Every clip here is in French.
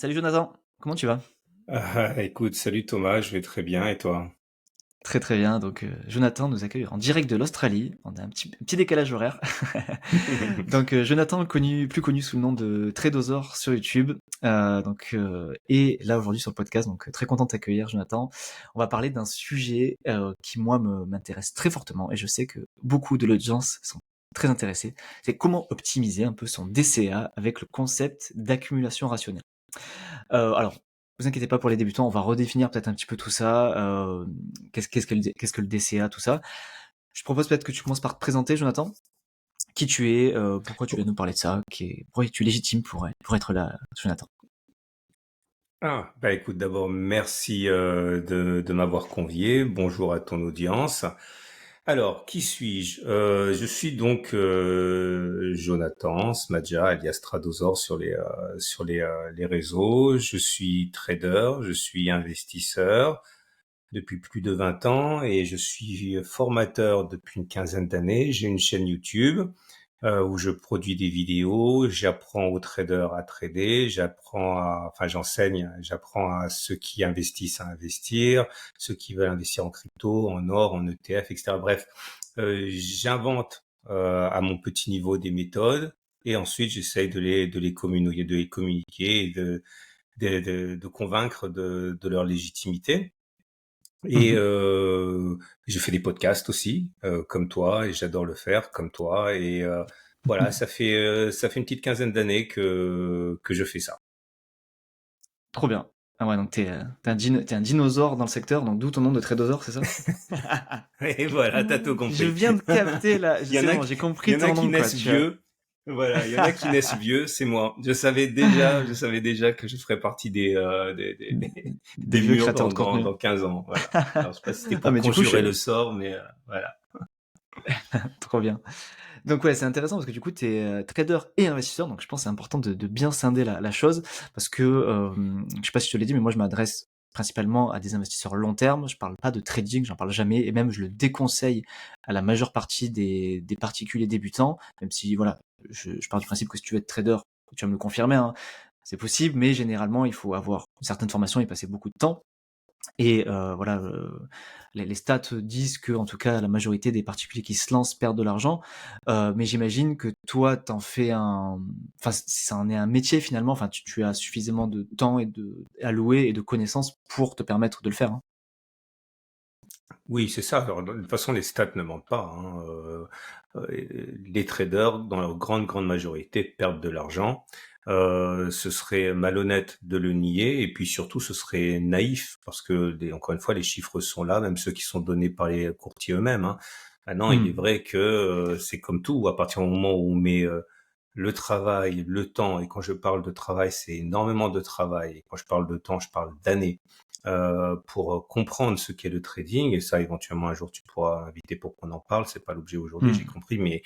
Salut Jonathan, comment tu vas? Écoute, salut Thomas, je vais très bien et toi? Très très bien, donc Jonathan nous accueille en direct de l'Australie. On a un petit décalage horaire. Donc Jonathan, plus connu sous le nom de Trédosaure sur YouTube. Et là aujourd'hui sur le podcast, donc très content de t'accueillir Jonathan. On va parler d'un sujet qui moi m'intéresse très fortement et je sais que beaucoup de l'audience sont très intéressés. C'est comment optimiser un peu son DCA avec le concept d'accumulation rationnelle. Alors, vous inquiétez pas pour les débutants, on va redéfinir peut-être un petit peu tout ça. Qu'est-ce que le DCA, tout ça. Je propose peut-être que tu commences par te présenter, Jonathan. Qui tu es, pourquoi tu viens nous parler de ça, pourquoi tu es légitime pour être là, Jonathan. Bah écoute, d'abord merci de m'avoir convié. Bonjour à ton audience. Alors, qui suis-je? Je suis donc Jonathan Smadja, alias Stradosaur sur les réseaux. Je suis trader, je suis investisseur depuis plus de 20 ans et je suis formateur depuis une quinzaine d'années. J'ai une chaîne YouTube où je produis des vidéos, j'apprends aux traders à trader, j'apprends à ceux qui investissent à investir, ceux qui veulent investir en crypto, en or, en ETF, etc. Bref, j'invente à mon petit niveau des méthodes et ensuite j'essaye de les communiquer et de convaincre de leur légitimité. Et Mhm. je fais des podcasts aussi, comme toi, et j'adore le faire comme toi. Et voilà, ça fait une petite quinzaine d'années que je fais ça. Trop bien. Ah ouais, donc t'es un dinosaure dans le secteur, donc d'où ton nom de Trédosaure, c'est ça? Et voilà, t'as tout Je compris. viens de capter là, Il y en c'est a bon, qui, j'ai il y compris en a ton qui nom, quoi, naissent tu vois. vieux. Voilà, il y en a qui naissent vieux, c'est moi. Je savais déjà que je ferais partie Des des vieux murs créateurs dans, de dans, contenu. dans 15 ans. Voilà. Alors, je sais pas si c'était Ah pour mais du coup, conjurer le sort, mais voilà. trop bien. Donc ouais, c'est intéressant parce que du coup, tu es trader et investisseur, donc je pense que c'est important de bien scinder la chose parce que, je sais pas si je te l'ai dit, mais moi je m'adresse principalement à des investisseurs long terme. Je parle pas de trading, j'en parle jamais et même je le déconseille à la majeure partie des particuliers débutants, même si voilà, je pars du principe que si tu veux être trader, tu vas me le confirmer, hein, c'est possible, mais généralement, il faut avoir une certaine formation et passer beaucoup de temps. Et voilà, les stats disent que, en tout cas, la majorité des particuliers qui se lancent perdent de l'argent. Mais j'imagine que toi, t'en fais enfin, ça en est un métier finalement. Enfin, tu as suffisamment de temps et alloué et de connaissances pour te permettre de le faire, hein. Oui, c'est ça. Alors, de toute façon, les stats ne mentent pas, hein. Les traders, dans leur grande, grande majorité, perdent de l'argent. Ce serait malhonnête de le nier, et puis surtout, ce serait naïf, parce que, encore une fois, les chiffres sont là, même ceux qui sont donnés par les courtiers eux-mêmes, hein. Maintenant, il est Mmh. vrai que c'est comme tout, à partir du moment où on met le travail, le temps, et quand je parle de travail, c'est énormément de travail, et quand je parle de temps, je parle d'années pour comprendre ce qu'est le trading. Et ça, éventuellement, un jour, tu pourras inviter pour qu'on en parle. C'est pas l'objet aujourd'hui, j'ai Mmh. compris, mais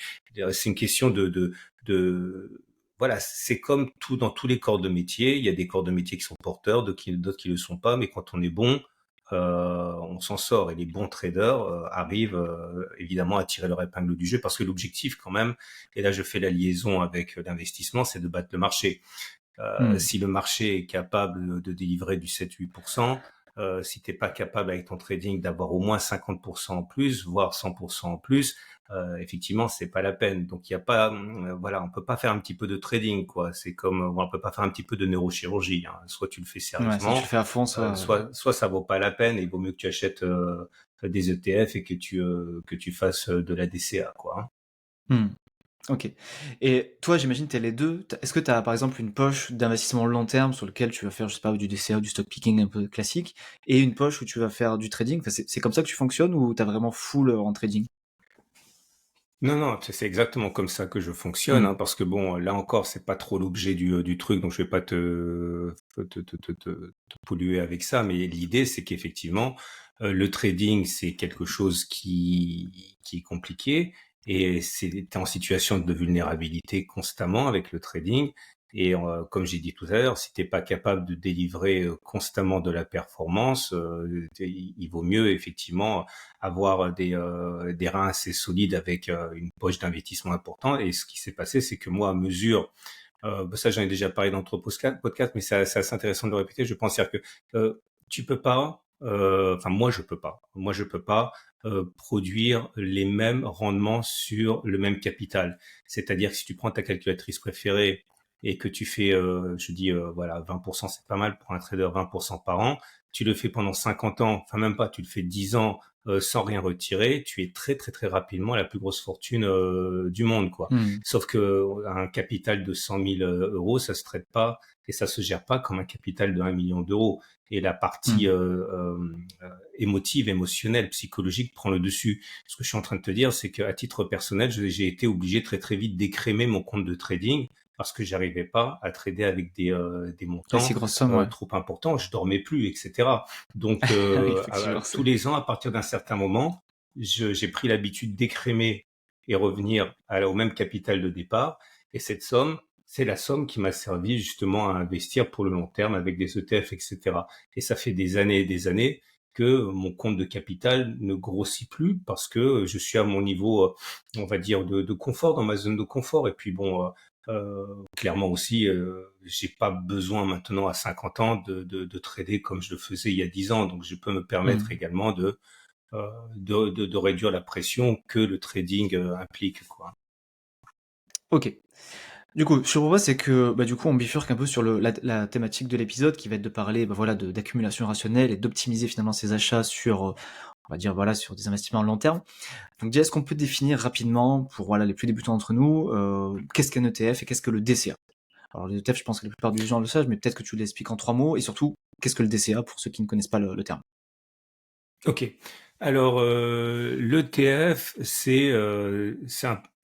c'est une question voilà, c'est comme tout dans tous les corps de métier. Il y a des corps de métier qui sont porteurs, d'autres qui le sont pas, mais quand on est bon, on s'en sort. Et les bons traders arrivent évidemment à tirer leur épingle du jeu, parce que l'objectif, quand même, et là je fais la liaison avec l'investissement, c'est de battre le marché. Mmh. Si le marché est capable de délivrer du 7-8%, si t'es pas capable avec ton trading d'avoir au moins 50% en plus, voire 100% en plus, effectivement, c'est pas la peine. Donc il y a pas, voilà, on peut pas faire un petit peu de trading, quoi. C'est comme, on peut pas faire un petit peu de neurochirurgie, hein. Soit tu le fais Ouais, soit tu sérieusement, le fais à fond, soit ça vaut pas la peine, et il vaut mieux que tu achètes des ETF et que tu fasses de la DCA, quoi, hein. mmh. OK. Et toi, j'imagine, tu es les 2. Est-ce que tu as, par exemple, une poche d'investissement long terme sur lequel tu vas faire, je sais pas, du DCA ou du stock picking un peu classique, et une poche où tu vas faire du trading? Enfin, c'est comme ça que tu fonctionnes ou tu as vraiment full en trading? Non, non, c'est exactement comme ça que je fonctionne, Mmh. hein, parce que bon, là encore, c'est pas trop l'objet du truc, donc je vais pas te polluer avec ça, mais l'idée, c'est qu'effectivement, le trading, c'est quelque chose qui est compliqué, et t'es en situation de vulnérabilité constamment avec le trading. Et comme j'ai dit tout à l'heure, si t'es pas capable de délivrer constamment de la performance, il vaut mieux effectivement avoir des reins assez solides avec une poche d'investissement important. Et ce qui s'est passé, c'est que moi, à mesure Ça, j'en ai déjà parlé dans d'autres podcasts, mais c'est assez intéressant de le répéter. Je pense que tu peux pas, enfin moi je peux pas produire les mêmes rendements sur le même capital. C'est-à-dire que si tu prends ta calculatrice préférée et que tu fais, je dis voilà 20%, c'est pas mal pour un trader, 20% par an. Tu le fais pendant 50 ans, enfin même pas, tu le fais 10 ans sans rien retirer, tu es très très très rapidement la plus grosse fortune du monde, quoi. Mmh. Sauf que un capital de 100 000 euros, ça se traite pas et ça se gère pas comme un capital de 1 million d'euros. Et la partie Mmh. émotive, émotionnelle, psychologique prend le dessus. Ce que je suis en train de te dire, c'est qu'à titre personnel, j'ai été obligé très très vite d'écrémer mon compte de trading parce que j'arrivais pas à trader avec des Les si montants grosses sommes, ouais. trop importants. Je dormais plus, etc. Donc Oui, effectivement, tous les ans, à partir d'un certain moment, j'ai pris l'habitude d'écrémer et revenir au même capital de départ. Et cette somme, c'est la somme qui m'a servi justement à investir pour le long terme avec des ETF, etc. Et ça fait des années et des années que mon compte de capital ne grossit plus parce que je suis à mon niveau, on va dire, de confort, dans ma zone de confort. Et puis bon, clairement aussi, j'ai pas besoin maintenant à 50 ans de trader comme je le faisais il y a 10 ans. Donc je peux me permettre Mmh. également de réduire la pression que le trading implique, quoi. OK. Du coup, ce que je propose, c'est que, bah, du coup, on bifurque un peu sur la thématique de l'épisode qui va être de parler, bah, voilà, d'accumulation rationnelle et d'optimiser finalement ses achats sur, on va dire, voilà, sur des investissements à long terme. Donc déjà, est-ce qu'on peut définir rapidement, pour voilà, les plus débutants d'entre nous, qu'est-ce qu'un ETF et qu'est-ce que le DCA? Alors les ETF, je pense que la plupart des gens le savent, mais peut-être que tu l'expliques en 3 mots et surtout, qu'est-ce que le DCA pour ceux qui ne connaissent pas le terme? Ok. Alors, l'ETF, c'est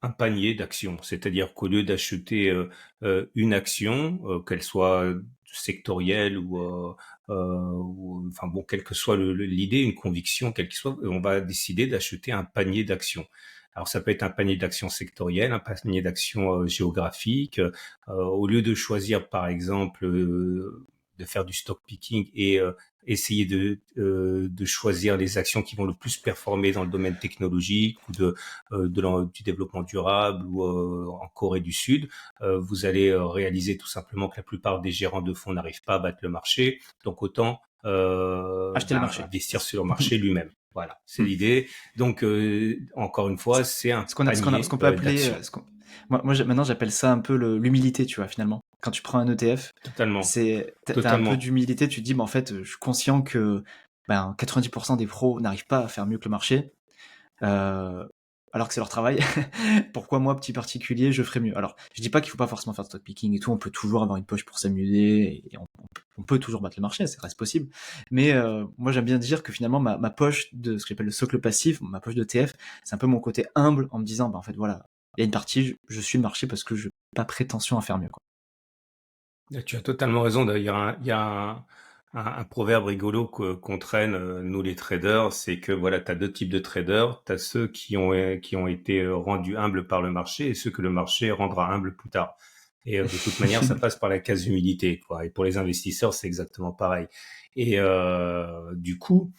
un panier d'actions. C'est-à-dire qu'au lieu d'acheter une action, qu'elle soit sectorielle enfin bon, quelle que soit l'idée, une conviction, quelle que soit, on va décider d'acheter un panier d'actions. Alors, ça peut être un panier d'actions sectorielles, un panier d'actions géographiques. Au lieu de choisir, par exemple, de faire du stock picking et essayer de choisir les actions qui vont le plus performer dans le domaine technologique ou du développement durable ou en Corée du Sud, vous allez réaliser tout simplement que la plupart des gérants de fonds n'arrivent pas à battre le marché, donc autant Acheter le marché. investir sur le marché lui-même. Voilà, c'est Mmh. l'idée. Donc, encore une fois, c'est un Ce panier qu'on peut appeler, d'actions. maintenant j'appelle ça un peu l'humilité, tu vois, finalement. Quand tu prends un ETF, Totalement, t'as un peu totalement. d'humilité, tu te dis, bah, en fait, je suis conscient que, ben, 90% des pros n'arrivent pas à faire mieux que le marché. euh, Alors que c'est leur travail. Pourquoi moi, petit particulier, je ferais mieux? Alors, je dis pas qu'il faut pas forcément faire de stock picking et tout, on peut toujours avoir une poche pour s'amuser, et on peut toujours battre le marché, ça reste possible. Mais moi, j'aime bien dire que finalement, ma poche de ce que j'appelle le socle passif, ma poche de TF, c'est un peu mon côté humble en me disant, bah, en fait, voilà, il y a une partie, je suis le marché parce que je n'ai pas prétention à faire mieux, quoi. Tu as totalement raison. D'ailleurs, il y a un proverbe rigolo qu'on traîne, nous les traders, c'est que voilà, tu as deux types de traders. Tu as ceux qui ont été rendus humbles par le marché et ceux que le marché rendra humbles plus tard. Et de toute manière, ça passe par la case humilité, quoi. Et pour les investisseurs, c'est exactement pareil. Et du coup,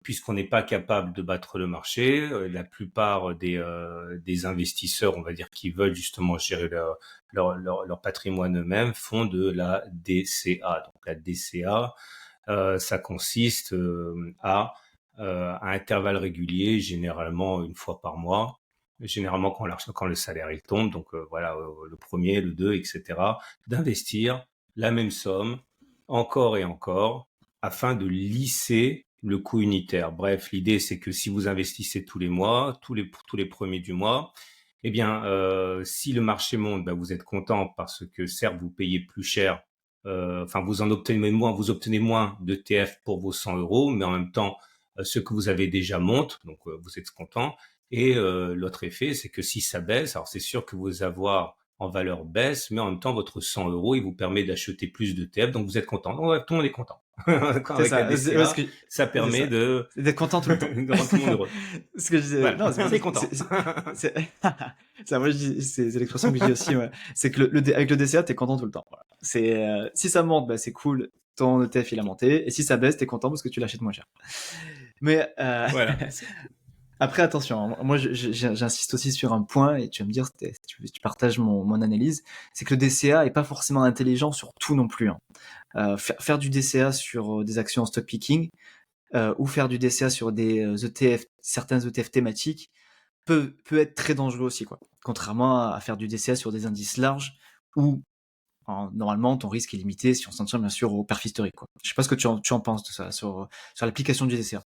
puisqu'on n'est pas capable de battre le marché, la plupart des investisseurs, on va dire, qui veulent justement gérer leur patrimoine eux-mêmes, font de la DCA. Donc la DCA, ça consiste à intervalles réguliers, généralement une fois par mois, généralement quand le salaire il tombe, donc voilà, le premier, le deux, etc., d'investir la même somme encore et encore afin de lisser le coût unitaire. Bref, l'idée c'est que si vous investissez tous les mois, tous les premiers du mois, eh bien, si le marché monte, ben, vous êtes content parce que certes vous payez plus cher, enfin vous obtenez moins de TF pour vos 100 euros, mais en même temps ce que vous avez déjà monte, donc vous êtes content. Et l'autre effet, c'est que si ça baisse, alors c'est sûr que vos avoirs en valeur baissent, mais en même temps, votre 100 euros, il vous permet d'acheter plus de TF, donc vous êtes content. Donc, ouais, tout le monde est content. C'est Avec la ça, ouais, DCA, ça c'est permet ça. de, C'est d'être content tout le temps. de rendre tout le monde heureux. Ce que je disais, Voilà, non, c'est on ça, est content. c'est- ça, moi, c'est l'expression que je dis aussi, ouais. C'est que avec le DCA, t'es content tout le temps. Voilà. Si ça monte, bah, c'est cool, ton ETF il a monté, et si ça baisse, t'es content parce que tu l'achètes moins cher. Mais, Voilà. Après, attention, hein, moi, j'insiste aussi sur un point, et tu vas me dire si tu partages mon analyse, c'est que le DCA est pas forcément intelligent sur tout non plus, hein. Faire du DCA sur des actions en stock picking, ou faire du DCA sur des ETF, certains ETF thématiques, peut être très dangereux aussi, quoi. Contrairement à faire du DCA sur des indices larges où normalement ton risque est limité si on s'en tient bien sûr au perf historique, quoi. Je sais pas ce que tu en penses de ça, sur l'application du DCA.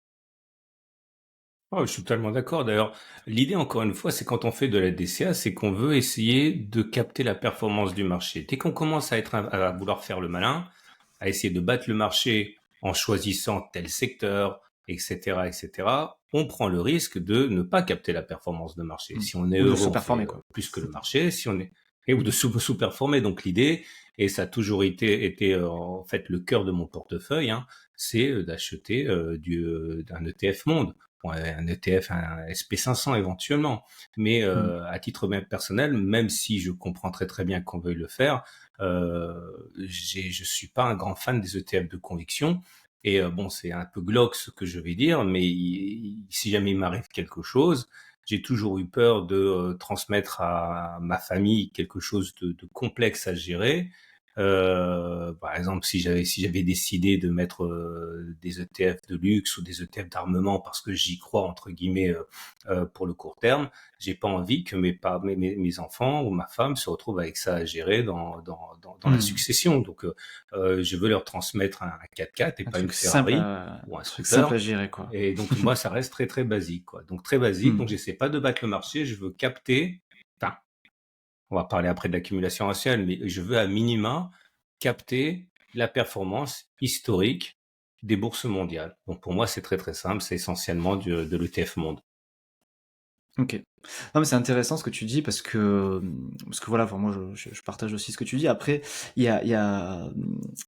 Oh, je suis totalement d'accord. D'ailleurs, l'idée, encore une fois, c'est quand on fait de la DCA, c'est qu'on veut essayer de capter la performance du marché. Dès qu'on commence à vouloir faire le malin, à essayer de battre le marché en choisissant tel secteur, etc., etc., on prend le risque de ne pas capter la performance de marché. Si on est Ou de heureux, on fait sous-performer, quoi. plus que le marché. Si on est ou de sous-performer. Donc l'idée, et ça a toujours été en fait le cœur de mon portefeuille, hein, c'est d'acheter d'un ETF monde. Bon, un ETF, un SP500 éventuellement. Mais Mm. à titre même personnel, même si je comprends très très bien qu'on veuille le faire, je suis pas un grand fan des ETF de conviction. Et bon, c'est un peu glauque ce que je vais dire, mais si jamais il m'arrive quelque chose, j'ai toujours eu peur de transmettre à ma famille quelque chose de complexe à gérer. Par exemple, si j'avais décidé de mettre des ETF de luxe ou des ETF d'armement parce que j'y crois entre guillemets pour le court terme, j'ai pas envie que mes enfants ou ma femme se retrouvent avec ça à gérer dans la Mm. succession. Donc, je veux leur transmettre un 4x4 et Un pas une truc simple Ferrari à, ou un truc simple à scooter. gérer, quoi. Et donc, moi, ça reste très, très basique, quoi. Donc, très basique. Donc, Mm. j'essaie pas de battre le marché. Je veux capter, enfin, on va parler après de l'accumulation rationnelle, mais je veux à minima capter la performance historique des bourses mondiales. Donc, pour moi, c'est très, très simple. C'est essentiellement de l'ETF monde. Ok. Non, mais c'est intéressant ce que tu dis parce que voilà, enfin, moi je partage aussi ce que tu dis. Après,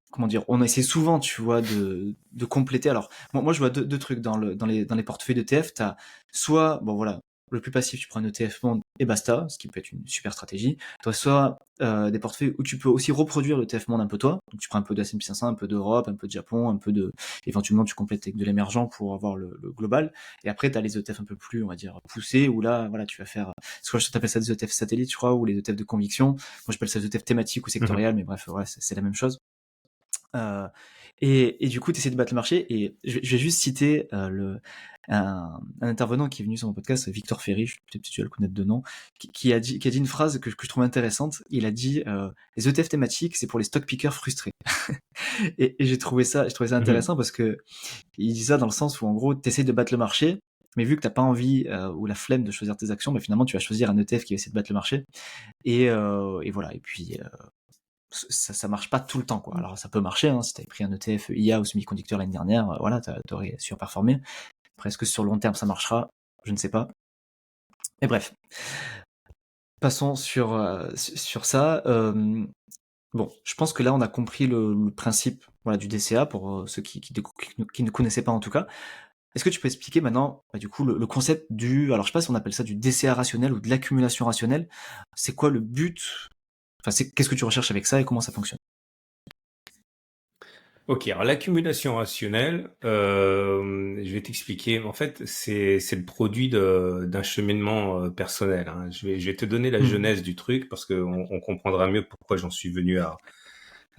comment dire, on essaie souvent, tu vois, de compléter. Alors, moi je vois deux trucs dans les portefeuilles d'ETF. T'as soit, bon voilà, le plus passif, tu prends un ETF monde et basta, ce qui peut être une super stratégie. Toi, soit des portefeuilles où tu peux aussi reproduire l'ETF monde un peu toi. Donc tu prends un peu de S&P 500, un peu d'Europe, un peu de Japon, un peu éventuellement tu complètes avec de l'émergent pour avoir le global. Et après, tu as les ETF un peu plus, on va dire, poussés, où là, voilà, tu vas faire, soit je t'appelle ça des ETF satellites, je crois, ou les ETF de conviction. Moi, j'appelle ça des ETF thématiques ou Mhm. sectoriels, mais bref, ouais, c'est la même chose. Euh, et du coup, tu essaies de battre le marché. Et je vais juste citer un intervenant qui est venu sur mon podcast, Victor Ferry, peut-être que tu vas le connaître de nom, qui a dit une phrase que je trouve intéressante. Il a dit les ETF thématiques, c'est pour les stock pickers frustrés. Et j'ai trouvé ça Mhm. intéressant parce que il dit ça dans le sens où, en gros, tu essaies de battre le marché, mais vu que t'as pas envie ou la flemme de choisir tes actions, bah, finalement, tu vas choisir un ETF qui va essayer de battre le marché. Et voilà. Et puis, ça marche pas tout le temps, quoi. Alors, ça peut marcher, hein, si t'avais pris un ETF IA ou semi-conducteur l'année dernière, voilà, t'aurais surperformé. Après, est-ce que sur le long terme, ça marchera? Je ne sais pas. Et bref, passons sur ça. Bon, je pense que là, on a compris le principe, voilà, du DCA pour ceux qui ne connaissaient pas en tout cas. Est-ce que tu peux expliquer maintenant, bah, du coup, le concept alors je sais pas si on appelle ça du DCA rationnel ou de l'accumulation rationnelle. C'est quoi le but? Enfin, qu'est-ce que tu recherches avec ça et comment ça fonctionne? Ok, alors l'accumulation rationnelle, je vais t'expliquer. En fait, c'est le produit d'un cheminement personnel, hein. Je vais te donner la Hmm. genèse du truc parce qu'on comprendra mieux pourquoi j'en suis venu à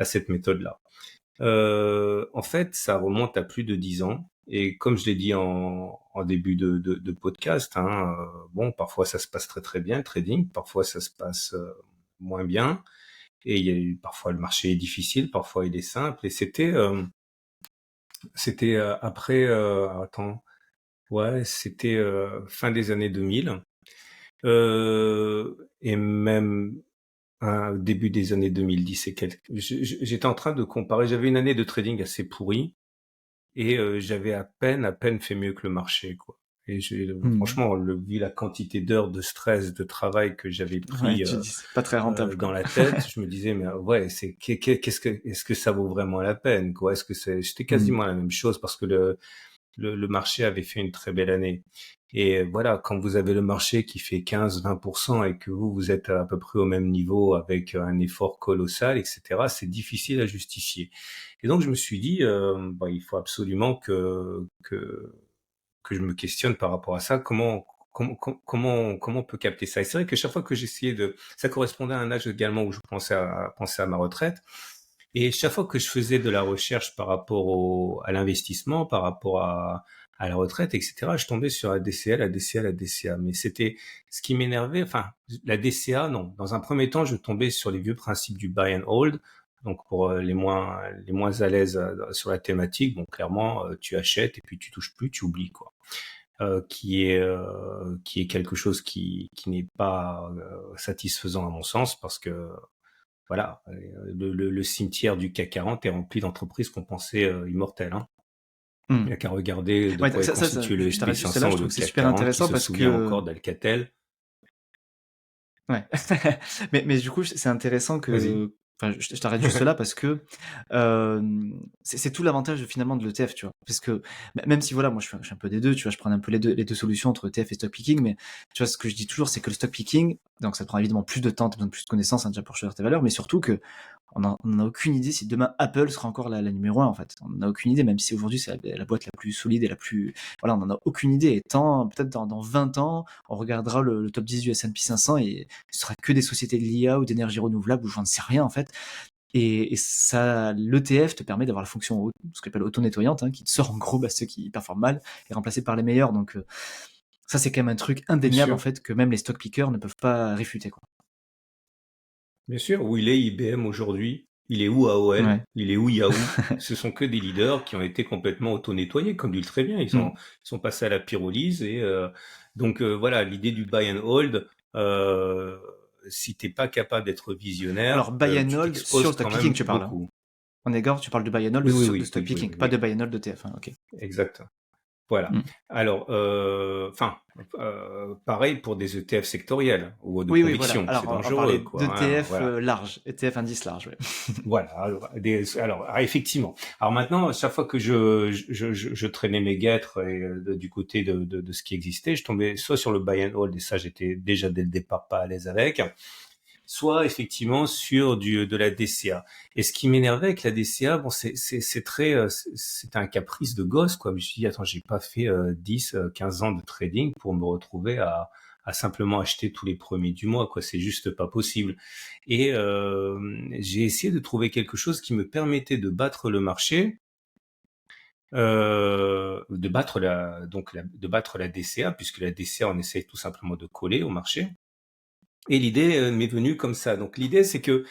cette méthode-là. En fait, ça remonte à plus de 10 ans. Et comme je l'ai dit en début de podcast, hein, bon, parfois ça se passe très très bien, le trading, parfois ça se passe moins bien. Et il y a eu parfois le marché est difficile, parfois il est simple. Et c'était après, attends, ouais, c'était fin des années 2000 et même au début des années 2010 et quelques. J'étais en train de comparer. J'avais une année de trading assez pourrie et j'avais à peine fait mieux que le marché, quoi. Et Hmm. franchement, vu la quantité d'heures de stress, de travail que j'avais Ouais, pris tu dis, c'est pas très rentable, dans quoi. la tête, je me disais, mais ouais, est-ce que ça vaut vraiment la peine, quoi? C'était Hmm. quasiment la même chose parce que le marché avait fait une très belle année. Et voilà, quand vous avez le marché qui fait 15-20% et que vous êtes à peu près au même niveau avec un effort colossal, etc., c'est difficile à justifier. Et donc, je me suis dit, il faut absolument que je me questionne par rapport à ça. Comment on peut capter ça? Et c'est vrai que chaque fois que j'essayais ça correspondait à un âge également où je pensais à ma retraite. Et chaque fois que je faisais de la recherche par rapport à l'investissement, par rapport à la retraite, etc., je tombais sur la DCA, la DCA, la DCA. Mais c'était ce qui m'énervait. Enfin, la DCA, non. Dans un premier temps, je tombais sur les vieux principes du buy and hold. Donc pour les moins à l'aise sur la thématique, bon clairement tu achètes et puis tu touches plus, tu oublies quoi. Qui est quelque chose qui n'est pas satisfaisant à mon sens parce que voilà, le cimetière du CAC 40 est rempli d'entreprises qu'on pensait immortelles. Hein. Il Mmh. n'y a qu'à regarder de Ouais, quoi est ça, constitué le je S&P t'arrête juste là, 500 je ou trouve le que c'est CAC super 40, qui intéressant se parce souvient encore que d'Alcatel. ouais. Mais du coup, c'est intéressant Vas-y. que enfin, je t'arrête juste là parce que, c'est tout l'avantage finalement de l'ETF, tu vois? Parce que même si voilà, moi je suis un peu des 2, tu vois? Je prends un peu les deux solutions entre ETF et stock picking, mais tu vois, ce que je dis toujours, c'est que le stock picking, donc ça te prend évidemment plus de temps, tu as besoin de plus de connaissances, hein, déjà pour choisir tes valeurs, mais surtout que on a aucune idée si demain Apple sera encore la numéro un en fait. On n'a aucune idée, même si aujourd'hui c'est la boîte la plus solide et la plus... Voilà, on n'en a aucune idée. Et tant, peut-être dans 20 ans, on regardera le top 10 du S&P 500 et ce sera que des sociétés de l'IA ou d'énergie renouvelable ou j'en sais rien en fait. Et ça, l'ETF te permet d'avoir la fonction, ce qu'on appelle auto-nettoyante, hein, qui te sort en gros ceux qui performent mal et remplacé par les meilleurs. Donc ça c'est quand même un truc Bien indéniable en sûr, fait que même les stock pickers ne peuvent pas réfuter quoi. bien sûr. Où il est IBM aujourd'hui? Il est où AOL? Ouais. Il est où Yahoo? Ce sont que des leaders qui ont été complètement auto-nettoyés, comme dit le très bien. Ils Mm. sont passés à la pyrolyse et donc voilà, l'idée du buy and hold. Euh, Si t'es pas capable d'être Alors visionnaire, buy and tu hold sur t'exposes le stock quand picking même tu parles, hein. beaucoup. On est d'accord, tu parles de buy and hold Oui, oui, de oui, stock oui, oui, picking, oui, pas de oui. buy and hold de TF, hein, ok. Exact. Voilà. Mm. Alors, enfin, pareil pour des ETF sectoriels ou de Oui, oui, voilà. conviction, c'est Alors, on dangereux, parlait quoi. Hein, d'ETF voilà. large, ETF indice large, ouais. Voilà. Effectivement. Alors maintenant, chaque fois que je traînais mes guêtres et, du côté de ce qui existait, je tombais soit sur le buy and hold et ça, j'étais déjà dès le départ pas à l'aise avec, soit effectivement sur de la DCA. Et ce qui m'énervait avec la DCA, bon, c'est très, c'est un caprice de gosse, quoi. Je me suis dit, attends, j'ai pas fait 10, 15 ans de trading pour me retrouver à simplement acheter tous les premiers du mois, quoi. C'est juste pas possible. Et j'ai essayé de trouver quelque chose qui me permettait de battre le marché, de battre la DCA, puisque la DCA, on essaye tout simplement de coller au marché. Et l'idée m'est venue comme ça. Donc l'idée, c'est que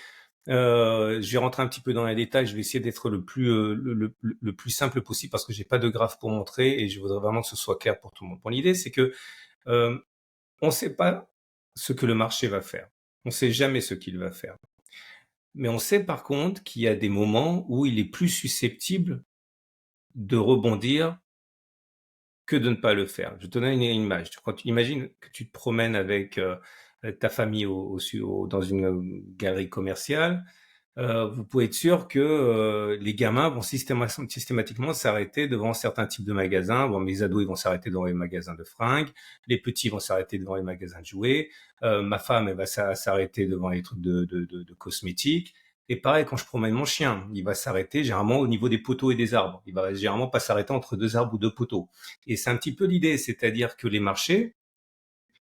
je vais rentrer un petit peu dans les détails. Je vais essayer d'être le plus simple possible parce que j'ai pas de graphe pour montrer et je voudrais vraiment que ce soit clair pour tout le monde. Bon, l'idée, c'est que euh, on ne sait pas ce que le marché va faire. On ne sait jamais ce qu'il va faire. Mais on sait par contre qu'il y a des moments où il est plus susceptible de rebondir que de ne pas le faire. Je te donne une image. Quand tu imagines que tu te promènes avec ta famille dans une galerie commerciale, vous pouvez être sûr que les gamins vont systématiquement s'arrêter devant certains types de magasins. Bon, les ados, ils vont s'arrêter devant les magasins de fringues. Les petits vont s'arrêter devant les magasins de jouets. Ma femme, elle va s'arrêter devant les trucs de cosmétiques. Et pareil, quand je promène mon chien, il va s'arrêter généralement au niveau des poteaux et des arbres. Il va généralement pas s'arrêter entre deux arbres ou deux poteaux. Et c'est un petit peu l'idée, c'est-à-dire que les marchés,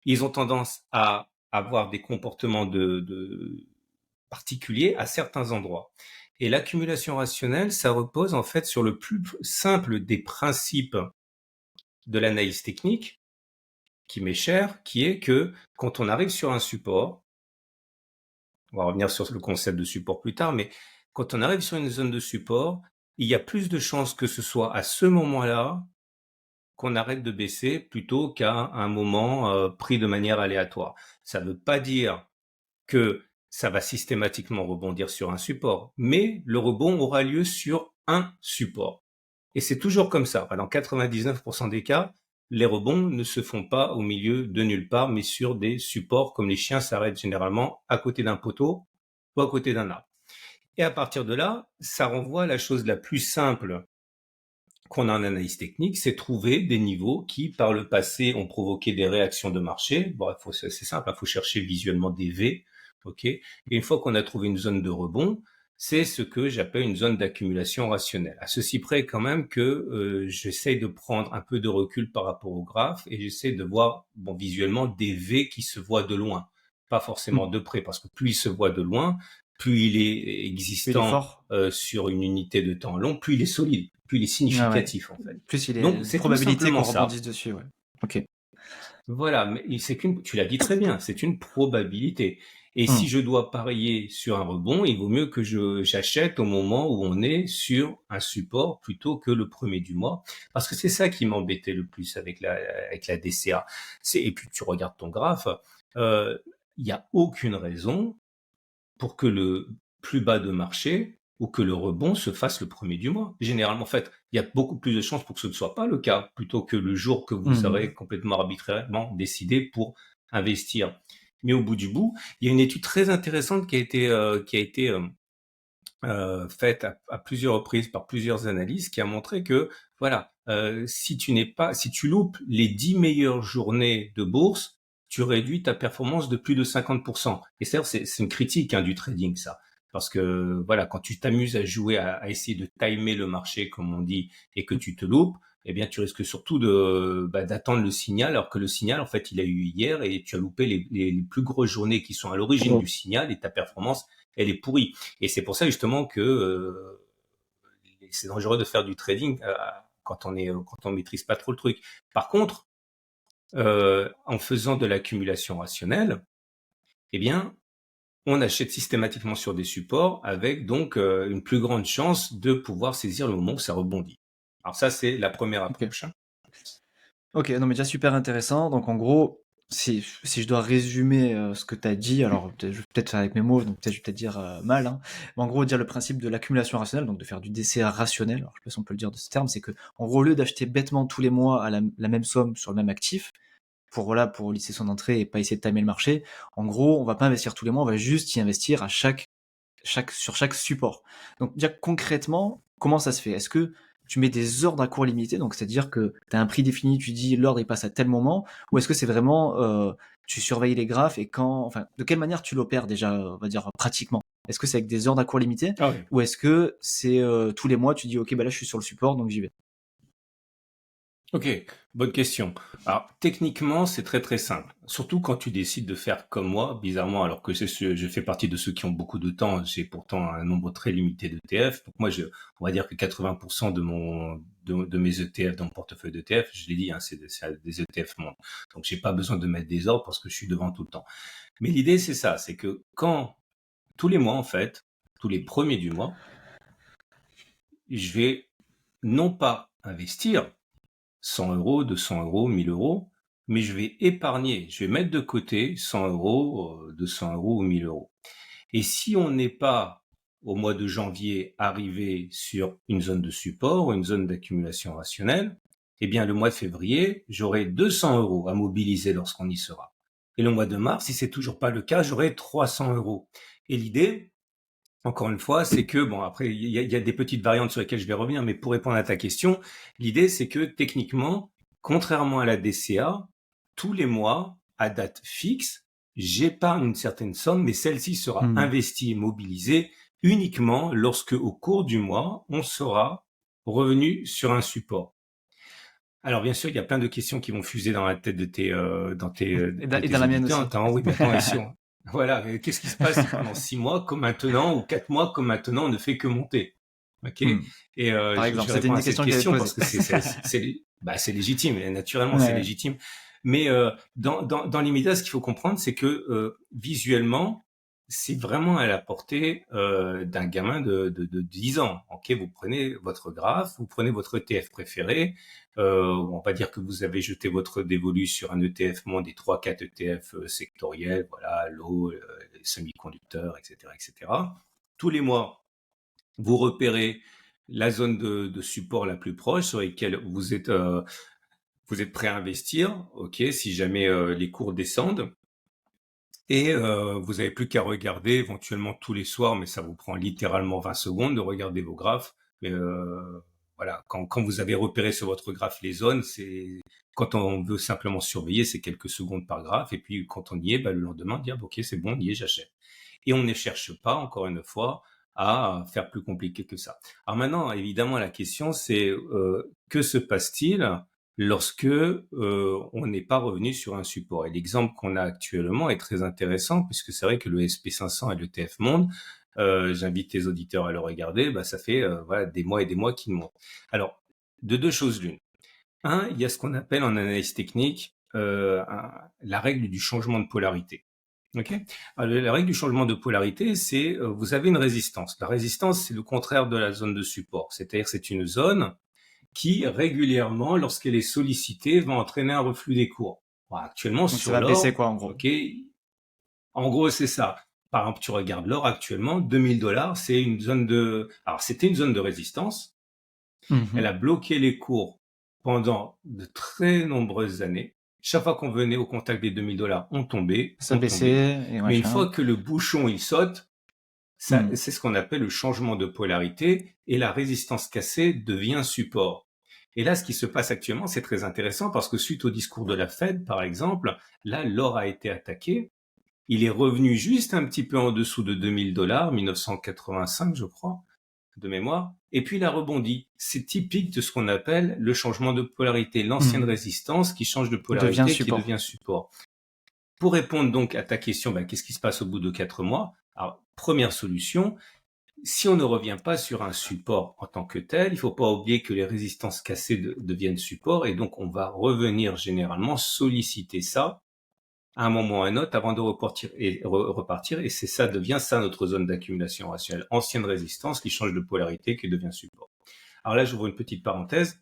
ils ont tendance à avoir des comportements de particuliers à certains endroits. Et l'accumulation rationnelle, ça repose en fait sur le plus simple des principes de l'analyse technique, qui m'est cher, qui est que quand on arrive sur un support, on va revenir sur le concept de support plus tard, mais quand on arrive sur une zone de support, il y a plus de chances que ce soit à ce moment-là qu'on arrête de baisser plutôt qu'à un moment pris de manière aléatoire. Ça ne veut pas dire que ça va systématiquement rebondir sur un support, mais le rebond aura lieu sur un support. Et c'est toujours comme ça. Dans 99% des cas, les rebonds ne se font pas au milieu de nulle part, mais sur des supports, comme les chiens s'arrêtent généralement à côté d'un poteau ou à côté d'un arbre. Et à partir de là, ça renvoie à la chose la plus simple qu'on a en analyse technique, c'est trouver des niveaux qui, par le passé, ont provoqué des réactions de marché. Bon, c'est simple, il faut chercher visuellement des V, ok. Et une fois qu'on a trouvé une zone de rebond, c'est ce que j'appelle une zone d'accumulation rationnelle. À ceci près quand même que j'essaye de prendre un peu de recul par rapport au graphe et j'essaie de voir bon, visuellement des V qui se voient de loin, pas forcément Mmh. de près, parce que plus il se voit de loin, plus il est Plus il est existant fort. sur une unité de temps long, plus il est solide, plus il est Ah ouais. significatif en fait. Plus il Donc est c'est tout probabilité simplement qu'on ça. rebondisse dessus, ouais. OK. Voilà, mais c'est qu'une, tu l'as dit très bien, c'est une probabilité. Et si Mmh. je dois parier sur un rebond, il vaut mieux que j'achète au moment où on est sur un support plutôt que le premier du mois. Parce que c'est ça qui m'embêtait le plus avec la DCA. Et puis tu regardes ton graphe, euh, il n'y a aucune raison pour que le plus bas de marché ou que le rebond se fasse le premier du mois. Généralement, en fait, il y a beaucoup plus de chances pour que ce ne soit pas le cas, plutôt que le jour que vous Mmh. aurez complètement arbitrairement décidé pour investir. Mais au bout du bout, il y a une étude très intéressante qui a été faite à plusieurs reprises par plusieurs analystes, qui a montré que voilà, si tu loupes les 10 meilleures journées de bourse, tu réduis ta performance de plus de 50%. Et c'est une critique hein, du trading, ça. Parce que voilà, quand tu t'amuses à jouer, à essayer de timer le marché, comme on dit, et que tu te loupes, eh bien, tu risques surtout d'attendre le signal, alors que le signal, en fait, il a eu hier et tu as loupé les plus grosses journées qui sont à l'origine du signal et ta performance, elle est pourrie. Et c'est pour ça justement que c'est dangereux de faire du trading quand on maîtrise pas trop le truc. Par contre, en faisant de l'accumulation rationnelle, eh bien, on achète systématiquement sur des supports avec donc une plus grande chance de pouvoir saisir le moment où ça rebondit. Alors ça, c'est la première OK. approche. Hein. OK, non mais déjà super intéressant. Donc en gros, si je dois résumer, ce que tu as dit, alors peut-être je vais peut-être faire avec mes mots, donc peut-être je vais peut-être dire, mal, hein. Mais en gros, dire le principe de l'accumulation rationnelle, donc de faire du DCA rationnel, alors je sais pas si on peut le dire de ce terme, c'est que en gros, au lieu d'acheter bêtement tous les mois à la même somme sur le même actif, pour voilà, pour lisser son entrée et pas essayer de timer le marché, en gros, on va pas investir tous les mois, on va juste y investir à sur chaque support. Donc déjà concrètement, comment ça se fait? Est-ce que tu mets des ordres à court limité, donc c'est-à-dire que tu as un prix défini, tu dis l'ordre il passe à tel moment, ou est-ce que c'est vraiment tu surveilles les graphes et quand, enfin, de quelle manière tu l'opères déjà, on va dire pratiquement? Est-ce que c'est avec des ordres à court limité, Ah oui. ou est-ce que c'est tous les mois tu dis ok bah là je suis sur le support donc j'y vais. Ok, bonne question. Alors techniquement, c'est très très simple. Surtout quand tu décides de faire comme moi, bizarrement, alors que je fais partie de ceux qui ont beaucoup de temps. J'ai pourtant un nombre très limité d'ETF. Donc moi, on va dire que 80% de mes ETF dans mon portefeuille d'ETF, je l'ai dit, hein, c'est des ETF monde. Donc j'ai pas besoin de mettre des ordres parce que je suis devant tout le temps. Mais l'idée c'est ça, c'est que quand tous les mois en fait, tous les premiers du mois, je vais non pas investir 100 euros, 200 euros, 1000 euros, mais je vais épargner, je vais mettre de côté 100 euros, 200 euros ou 1000 euros. Et si on n'est pas au mois de janvier arrivé sur une zone de support ou une zone d'accumulation rationnelle, eh bien le mois de février, j'aurai 200 euros à mobiliser lorsqu'on y sera. Et le mois de mars, si c'est toujours pas le cas, j'aurai 300 euros. Et l'idée, encore une fois, c'est que, bon, après, il y a des petites variantes sur lesquelles je vais revenir, mais pour répondre à ta question, l'idée, c'est que techniquement, contrairement à la DCA, tous les mois, à date fixe, j'épargne une certaine somme, mais celle-ci sera Hmm. investie et mobilisée uniquement lorsque, au cours du mois, on sera revenu sur un support. Alors, bien sûr, il y a plein de questions qui vont fuser dans la tête de Et dans tes la mienne auditeurs. aussi. Attends, oui, mais attends, voilà, qu'est-ce qui se passe si pendant 6 mois, comme maintenant, ou 4 mois, comme maintenant, on ne fait que monter? Ok? Hmm. Et Par je exemple, vais c'était répondre une à des cette questions que j'allais te question poser. parce que c'est légitime, et naturellement, c'est Ouais. légitime. Mais dans l'immédiat, ce qu'il faut comprendre, c'est que visuellement, c'est vraiment à la portée d'un gamin de 10 ans. Ok, vous prenez votre graphe, vous prenez votre ETF préféré, on va dire que vous avez jeté votre dévolu sur un ETF monde des 3-4 ETF sectoriels, voilà, l'eau, les semi-conducteurs, etc., etc. Tous les mois, vous repérez la zone de support la plus proche sur laquelle vous êtes prêt à investir, ok, si jamais les cours descendent. Et vous n'avez plus qu'à regarder éventuellement tous les soirs, mais ça vous prend littéralement 20 secondes de regarder vos graphes. Mais voilà, quand vous avez repéré sur votre graphe les zones, c'est quand on veut simplement surveiller, c'est quelques secondes par graphe. Et puis quand on y est, bah, le lendemain, dire ok, c'est bon, on y est, j'achète. Et on ne cherche pas, encore une fois, à faire plus compliqué que ça. Alors maintenant, évidemment, la question c'est que se passe-t-il lorsque on n'est pas revenu sur un support? Et l'exemple qu'on a actuellement est très intéressant puisque c'est vrai que le SP500 et le TF Monde, j'invite les auditeurs à le regarder, bah, ça fait voilà, des mois et des mois qu'ils montent. Alors, de deux choses l'une. Un, il y a ce qu'on appelle en analyse technique la règle du changement de polarité. Ok. Alors, la règle du changement de polarité, c'est vous avez une résistance. La résistance, c'est le contraire de la zone de support. C'est-à-dire, c'est une zone qui régulièrement, lorsqu'elle est sollicitée, va entraîner un reflux des cours. Bon, actuellement, Donc ça sur va baisser l'or, quoi en gros. ok. En gros, c'est ça. Par exemple, tu regardes l'or actuellement, $2000, c'est une zone de. Alors, c'était une zone de résistance. Elle Mmh. a bloqué les cours pendant de très nombreuses années. Chaque fois qu'on venait au contact des $2000, on tombait, Ça on tombait. baissait et Mais une machin. fois que le bouchon il saute, Mmh. c'est ce qu'on appelle le changement de polarité et la résistance cassée devient support. Et là, ce qui se passe actuellement, c'est très intéressant parce que suite au discours de la Fed, par exemple, là, l'or a été attaqué. Il est revenu juste un petit peu en dessous de $2000, 1985, je crois de mémoire, et puis il a rebondi. C'est typique de ce qu'on appelle le changement de polarité, l'ancienne Mmh. résistance qui change de Devient polarité, qui support. devient support. Pour répondre donc à ta question, ben, qu'est-ce qui se passe au bout de 4 mois? Alors, première solution, si on ne revient pas sur un support en tant que tel, il ne faut pas oublier que les résistances cassées deviennent support, et donc on va revenir généralement solliciter ça à un moment ou à un autre avant de repartir, et c'est ça devient ça notre zone d'accumulation rationnelle, ancienne résistance qui change de polarité, qui devient support. Alors là, j'ouvre une petite parenthèse.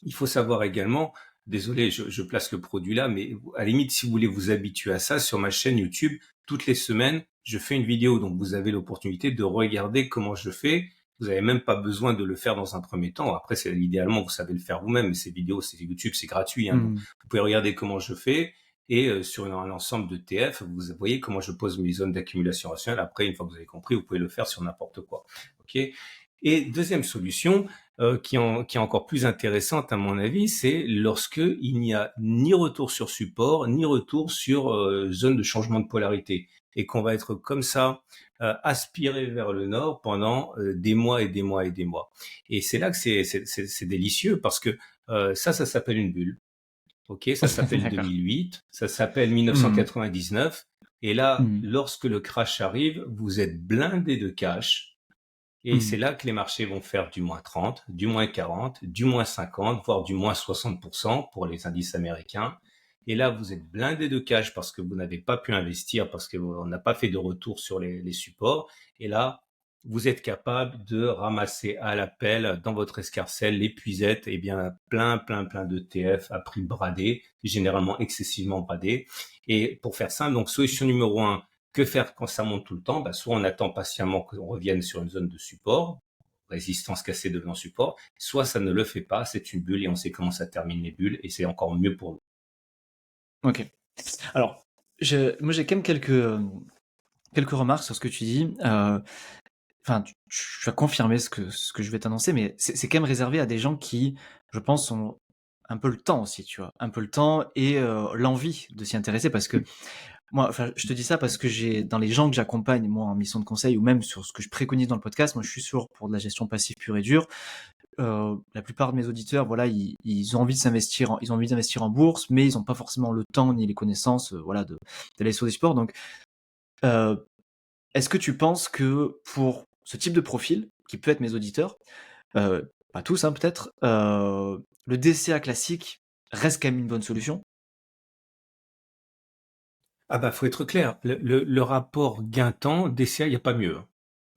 Il faut savoir également, désolé, je place le produit là, mais à la limite, si vous voulez vous habituer à ça, sur ma chaîne YouTube, toutes les semaines, je fais une vidéo, donc vous avez l'opportunité de regarder comment je fais. Vous n'avez même pas besoin de le faire dans un premier temps. Après, c'est idéalement, vous savez le faire vous-même. Mais ces vidéos, c'est YouTube, c'est gratuit, hein, donc Mmh. vous pouvez regarder comment je fais. Et sur un ensemble de TF, vous voyez comment je pose mes zones d'accumulation rationnelle. Après, une fois que vous avez compris, vous pouvez le faire sur n'importe quoi. Ok. Et deuxième solution, qui est encore plus intéressante à mon avis, c'est lorsque il n'y a ni retour sur support, ni retour sur zone de changement de polarité, et qu'on va être comme ça aspiré vers le nord pendant des mois et des mois et des mois. Et c'est là que c'est délicieux parce que ça s'appelle une bulle. Ok, ça s'appelle D'accord. 2008, ça s'appelle Mmh. 1999. Et là, Mmh. lorsque le crash arrive, vous êtes blindé de cash et c'est Mmh. là que les marchés vont faire du moins 30, du moins 40, du moins 50, voire du moins 60% pour les indices américains. Et là, vous êtes blindé de cash parce que vous n'avez pas pu investir, parce qu'on n'a pas fait de retour sur les supports. Et là, vous êtes capable de ramasser à l'appel dans votre escarcelle l'épuisette, et bien plein de TF à prix bradé, généralement excessivement bradé. Et pour faire simple, donc solution numéro un, que faire quand ça monte tout le temps? Bah, soit on attend patiemment qu'on revienne sur une zone de support, résistance cassée devenant support, soit ça ne le fait pas, c'est une bulle et on sait comment ça termine les bulles et c'est encore mieux pour nous. OK. Alors, moi j'ai quand même quelques remarques sur ce que tu dis. Enfin, tu vas confirmer ce que je vais t'annoncer, mais c'est quand même réservé à des gens qui, je pense, ont un peu le temps aussi, tu vois? Un peu le temps et l'envie de s'y intéresser parce que moi, enfin, je te dis ça parce que j'ai dans les gens que j'accompagne, moi, en mission de conseil ou même sur ce que je préconise dans le podcast, moi, je suis sûr pour de la gestion passive pure et dure. La plupart de mes auditeurs, voilà, ils ont envie de s'investir ils ont envie d'investir en bourse, mais ils ont pas forcément le temps ni les connaissances, voilà, d'aller sur des sports. Donc, heu, est-ce que tu penses que pour ce type de profil, qui peut être mes auditeurs, pas tous, hein, peut-être, le DCA classique reste quand même une bonne solution? Ah bah faut être clair, le rapport gain-temps, DCA, il n'y a pas mieux, hein.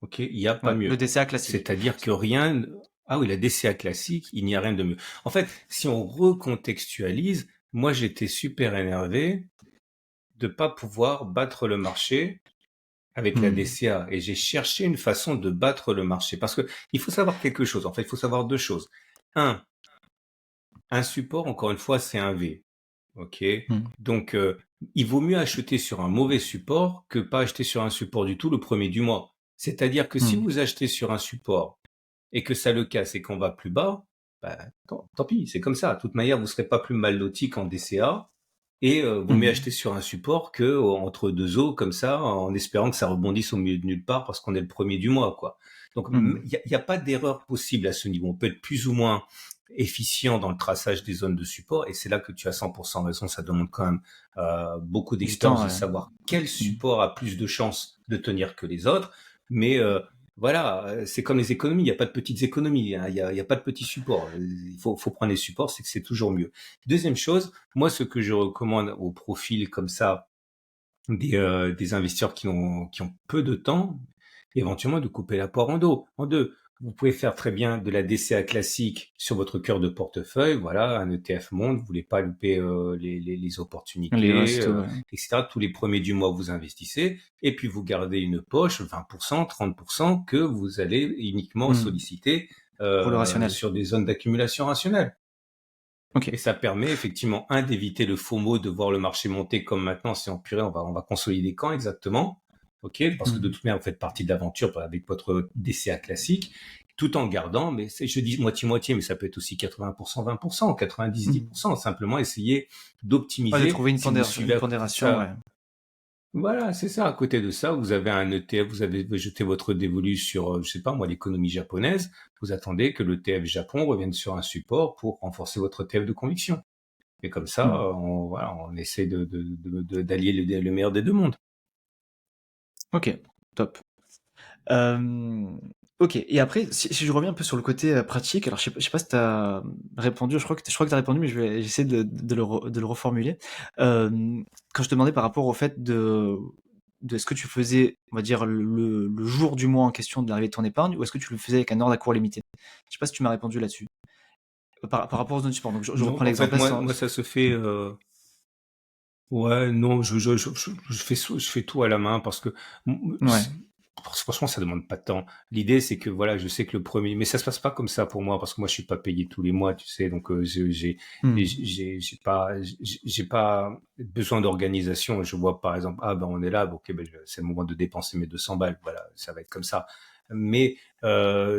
Ok, il n'y a pas Ouais, le mieux. DCA classique. C'est-à-dire que rien. Ah oui, la DCA classique, il n'y a rien de mieux. En fait, si on recontextualise, moi j'étais super énervé de pas pouvoir battre le marché avec la Mmh. DCA et j'ai cherché une façon de battre le marché parce que il faut savoir quelque chose. En fait, il faut savoir deux choses. Un, un support, encore une fois, c'est un V. Ok. Mmh. Donc, il vaut mieux acheter sur un mauvais support que pas acheter sur un support du tout le premier du mois. C'est-à-dire que si Mmh. vous achetez sur un support et que ça le casse et qu'on va plus bas, bah, tant pis, c'est comme ça. De toute manière, vous serez pas plus mal loti qu'en DCA. et vaut mieux Mmh. acheter sur un support que entre deux eaux comme ça, en espérant que ça rebondisse au milieu de nulle part parce qu'on est le premier du mois, quoi. Donc Mmh. il y a pas d'erreur possible à ce niveau. On peut être plus ou moins efficient dans le traçage des zones de support, et c'est là que tu as 100% raison. Ça demande quand même beaucoup Du d'expérience temps, de ouais. savoir quel Mmh. support a plus de chances de tenir que les autres, mais voilà, c'est comme les économies, il n'y a pas de petites économies, hein, il y a pas de petits supports. Il faut prendre les supports, c'est que c'est toujours mieux. Deuxième chose, moi, ce que je recommande aux profils comme ça, des investisseurs qui ont peu de temps, éventuellement de couper la poire en deux. Vous pouvez faire très bien de la DCA classique sur votre cœur de portefeuille. Voilà, un ETF monte, vous voulez pas louper les Les hausses opportunités, et tout, ouais. etc. Tous les premiers du mois, vous investissez, et puis vous gardez une poche, 20%, 30%, que vous allez uniquement Mmh. solliciter Pour le rationnel. sur des zones d'accumulation rationnelle. Et OK. ça permet effectivement, d'éviter le FOMO de voir le marché monter comme maintenant, c'est en purée, on va consolider quand exactement? OK, parce que de Mmh. toute manière, vous faites partie de l'aventure avec votre DCA classique, tout en gardant, mais je dis moitié-moitié, mais ça peut être aussi 80%, 20%, 90, Mmh. 10%, simplement essayer Ouais, de d'optimiser trouver si vous suivez une à côté de pondération, ouais. ça. Voilà, c'est ça. À côté de ça, vous avez un ETF, vous avez jeté votre dévolu sur, je sais pas moi, l'économie japonaise. Vous attendez que le TF Japon revienne sur un support pour renforcer votre TF de conviction. Et comme ça, Mmh. voilà, on essaie d'allier le meilleur des deux mondes. OK, top. OK, et après, si je reviens un peu sur le côté, pratique, alors je sais pas si tu as répondu, je crois que tu as répondu, mais j'essaie de le reformuler. Quand je te demandais par rapport au fait de est-ce que tu faisais, on va dire, le jour du mois en question de l'arrivée de ton épargne, ou est-ce que tu le faisais avec un ordre à court limité? Je sais pas si tu m'as répondu là-dessus. Par rapport aux zones de support, donc je Non, reprends en fait, l'exemple, là, moi, ça se fait. Ouais, non, je fais tout à la main parce que ouais. franchement, ça demande pas de temps. L'idée, c'est que voilà, je sais que le premier, mais ça se passe pas comme ça pour moi parce que moi, je suis pas payé tous les mois, tu sais, donc Mmh. j'ai pas besoin d'organisation. Je vois par exemple, ah ben on est là, bon, ok, ben c'est le moment de dépenser mes 200 balles, voilà, ça va être comme ça. Mais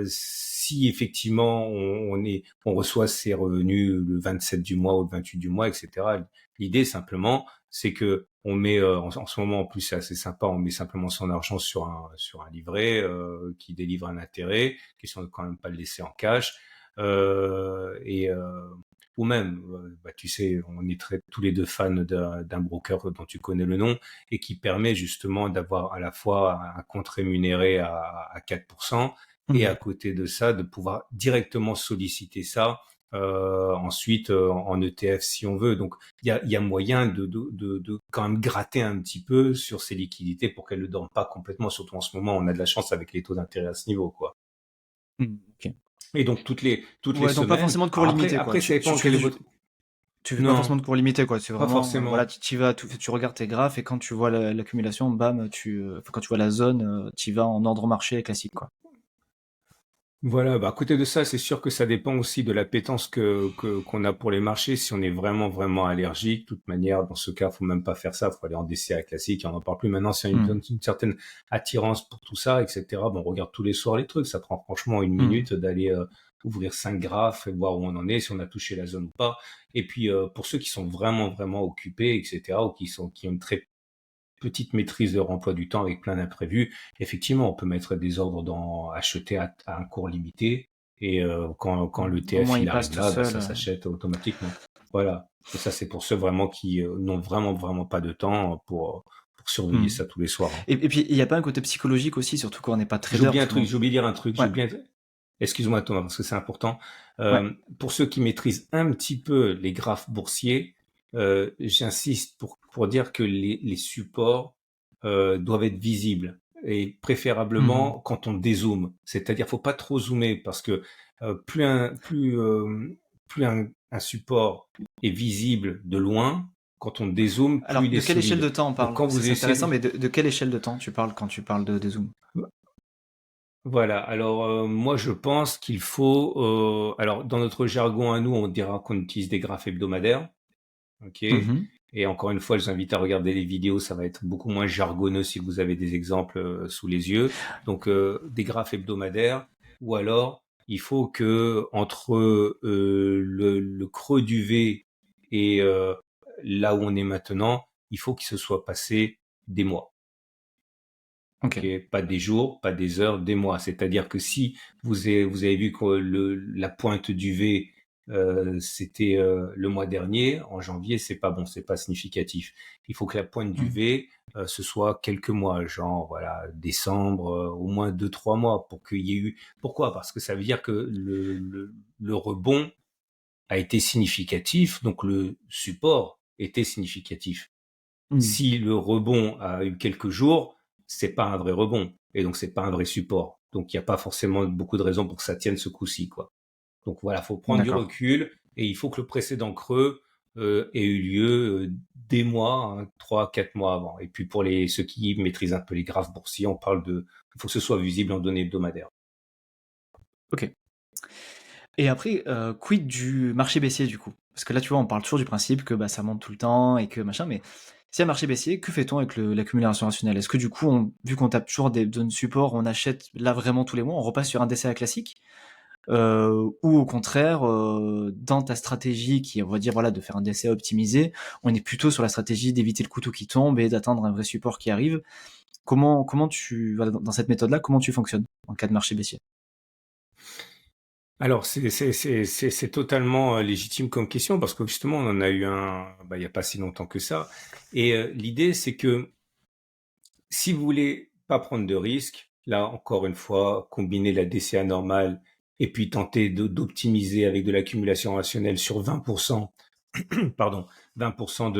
si effectivement on reçoit ses revenus le 27 du mois ou le 28 du mois, etc. L'idée simplement, c'est que on met en ce moment en plus c'est assez sympa, on met simplement son argent sur un livret qui délivre un intérêt, question de quand même pas le laisser en cash, et ou même bah, tu sais, on est tous les deux fans d'un broker dont tu connais le nom et qui permet justement d'avoir à la fois un compte rémunéré à 4%, et à Mmh. côté de ça de pouvoir directement solliciter ça ensuite en ETF si on veut. Donc il y a moyen de quand même gratter un petit peu sur ces liquidités pour qu'elles ne dorment pas complètement. Surtout en ce moment, on a de la chance avec les taux d'intérêt à ce niveau, quoi. Mmh, OK. Et donc toutes les Ouais, donc pas semaines. forcément de cours Alors après, limité, quoi. après ça dépend Tu fais quel est du votre. Tu fais pas Non, forcément de cours limité, quoi. C'est pas vraiment, voilà, forcément. tu y vas, tu regardes tes graphes, et quand tu vois l'accumulation, bam, enfin, quand tu vois la zone, tu y vas en ordre marché classique, quoi. Voilà, bah, à côté de ça, c'est sûr que ça dépend aussi de l'appétence qu'on a pour les marchés. Si on est vraiment, vraiment allergique, de toute manière, dans ce cas, faut même pas faire ça. Faut aller en DCA classique, et on en parle plus maintenant. Si on a Mmh. une certaine attirance pour tout ça, etc. Bon, on regarde tous les soirs les trucs. Ça prend franchement une Mmh. minute d'aller ouvrir 5 graphes et voir où on en est, si on a touché la zone ou pas. Et puis, pour ceux qui sont vraiment, vraiment occupés, etc., ou qui ont une très petite maîtrise de leur emploi du temps avec plein d'imprévus, effectivement, on peut mettre des ordres dans acheter à un cours limité, et quand Mmh. le Au moins, TF il il passe arrive tout là, bah, seul, ça s'achète automatiquement. Voilà. Et ça, c'est pour ceux vraiment qui n'ont vraiment, vraiment pas de temps pour surveiller Mmh. ça tous les soirs, hein. Et puis, il y a pas un côté psychologique aussi, surtout quand on n'est pas J'ai trader, oublié un parce que truc, bon, j'ai oublié de dire un truc, ouais, excuse-moi Thomas, parce que c'est important. ouais. Pour ceux qui maîtrisent un petit peu les graphes boursiers, j'insiste pour dire que les supports doivent être visibles, et Mmh. préférablement quand on dézoome. C'est-à-dire, faut pas trop zoomer parce que plus un support est visible de loin, quand on dézoome, plus Alors, il est de quelle échelle solide. de temps on Donc parle? quand Ça, vous c'est intéressant, essayez mais de quelle échelle de temps tu parles quand tu parles de zoom? Voilà, alors moi je pense qu'il faut, alors dans notre jargon à nous, on dira qu'on utilise des graphes hebdomadaires, ok? Mmh. Et encore une fois, je vous invite à regarder les vidéos, ça va être beaucoup moins jargonneux si vous avez des exemples sous les yeux. Donc des graphes hebdomadaires, ou alors il faut que entre le creux du V et là où on est maintenant, il faut qu'il se soit passé des mois. OK. Ok, pas des jours, pas des heures, des mois. C'est-à-dire que si vous avez vu que la pointe du V, c'était le mois dernier, en janvier, c'est pas bon, c'est pas significatif. Il faut que la pointe du Mmh. V, ce soit quelques mois, genre voilà, décembre, au moins 2, 3 mois, pour qu'il y ait eu. Pourquoi? Parce que ça veut dire que le rebond a été significatif, donc le support était significatif. Mmh. Si le rebond a eu quelques jours, c'est pas un vrai rebond. Et donc, c'est pas un vrai support. Donc, il n'y a pas forcément beaucoup de raisons pour que ça tienne ce coup-ci, quoi. Donc, voilà, faut prendre du D'accord. recul et il faut que le précédent creux ait eu lieu des mois, hein, 3, 4 mois avant. Et puis, pour ceux qui maîtrisent un peu les graphes boursiers, il faut que ce soit visible en données hebdomadaires. OK. Et après, quid du marché baissier du coup? Parce que là, tu vois, on parle toujours du principe que, bah, ça monte tout le temps et que machin, mais s'il y a marché baissier, que fait-on avec l'accumulation rationnelle? Est-ce que du coup, vu qu'on tape toujours des zones support, on achète là vraiment tous les mois, on repasse sur un DCA classique? Ou au contraire, dans ta stratégie qui est, on va dire, voilà, de faire un DCA optimisé, on est plutôt sur la stratégie d'éviter le couteau qui tombe et d'attendre un vrai support qui arrive? Comment tu voilà, dans cette méthode-là, comment tu fonctionnes en cas de marché baissier? Alors, c'est totalement légitime comme question parce que justement, on en a eu un, bah, il n'y a pas si longtemps que ça. Et l'idée, c'est que si vous voulez pas prendre de risques, là encore une fois, combiner la DCA normale et puis tenter d'optimiser avec de l'accumulation rationnelle sur 20%, pardon, 20%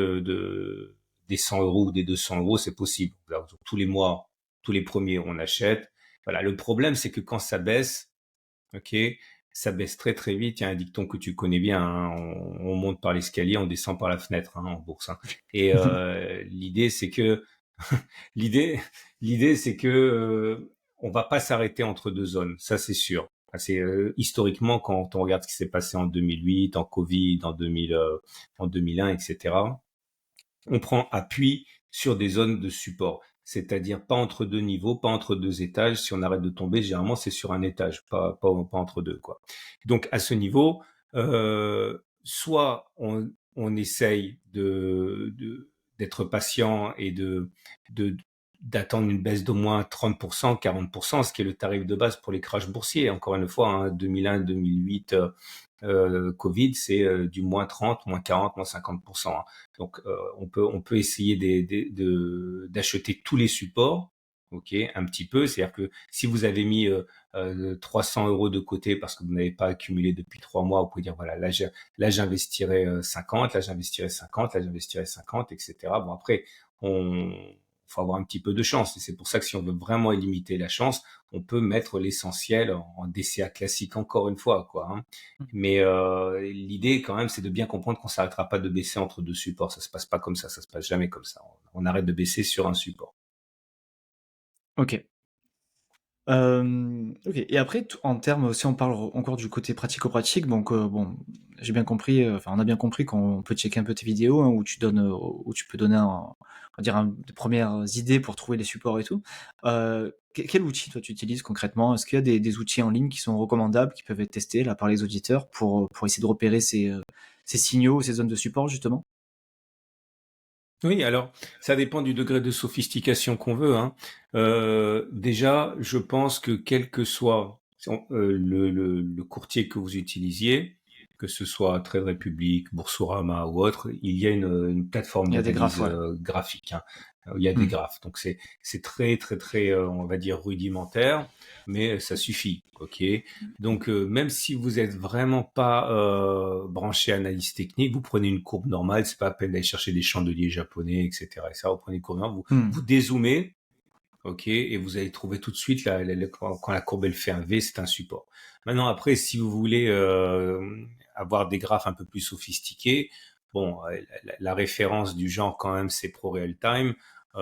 des 100 euros ou des 200 euros, c'est possible. Alors, tous les mois, tous les premiers, on achète. Voilà. Le problème, c'est que quand ça baisse, ok, ça baisse très très vite. Il y a un dicton que tu connais bien, hein, on monte par l'escalier, on descend par la fenêtre, hein, en bourse, hein. Et l'idée, c'est que L'idée, l'idée, c'est que on va pas s'arrêter entre deux zones, ça c'est sûr. C'est historiquement quand on regarde ce qui s'est passé en 2008, en Covid, en 2001, etc. On prend appui sur des zones de support, c'est-à-dire pas entre deux niveaux, pas entre deux étages. Si on arrête de tomber, généralement c'est sur un étage, pas entre deux, quoi. Donc à ce niveau, soit on essaye d'être patient et de d'attendre une baisse d'au moins 30%, 40%, ce qui est le tarif de base pour les crashs boursiers. Encore une fois, hein, 2001, 2008, Covid, c'est du moins 30, moins 40, moins 50%, hein. Donc, on peut essayer d'acheter tous les supports, ok, un petit peu. C'est-à-dire que si vous avez mis 300 euros de côté parce que vous n'avez pas accumulé depuis 3 mois, vous pouvez dire voilà, là j'investirai 50, là j'investirai 50, là j'investirai 50, etc. Bon, après, on faut avoir un petit peu de chance. Et c'est pour ça que si on veut vraiment limiter la chance, on peut mettre l'essentiel en DCA classique encore une fois, quoi, hein. Mais l'idée quand même, c'est de bien comprendre qu'on s'arrêtera pas de baisser entre deux supports. Ça se passe pas comme ça se passe jamais comme ça. On arrête de baisser sur un support. OK. OK et après t en termes, si on parle encore du côté pratico-pratique donc bon, j'ai bien compris, enfin on a bien compris qu'on peut checker un peu tes vidéos, hein, où tu donnes, où tu peux donner un on va dire des premières idées pour trouver les supports et tout. Quel outil toi tu utilises concrètement? Est-ce qu'il y a des outils en ligne qui sont recommandables, qui peuvent être testés là par les auditeurs pour essayer de repérer ces signaux, ces zones de support justement? Oui, alors ça dépend du degré de sophistication qu'on veut, hein. Déjà, je pense que quel que soit le courtier que vous utilisiez, que ce soit Trade Republic, Boursorama ou autre, il y a une plateforme Il y a des graphes, d'analyse ouais. graphique, hein. Il y a des Mmh. graphes, donc c'est très très très on va dire rudimentaire, mais ça suffit, ok. Donc, même si vous êtes vraiment pas branché analyse technique, vous prenez une courbe normale, c'est pas la peine d'aller chercher des chandeliers japonais, etc. Et ça, vous prenez une courbe normale, Mmh. vous dézoomez, ok, et vous allez trouver tout de suite quand la courbe elle fait un V, c'est un support. Maintenant, après, si vous voulez avoir des graphes un peu plus sophistiqués, bon, la référence du genre quand même, c'est ProRealTime.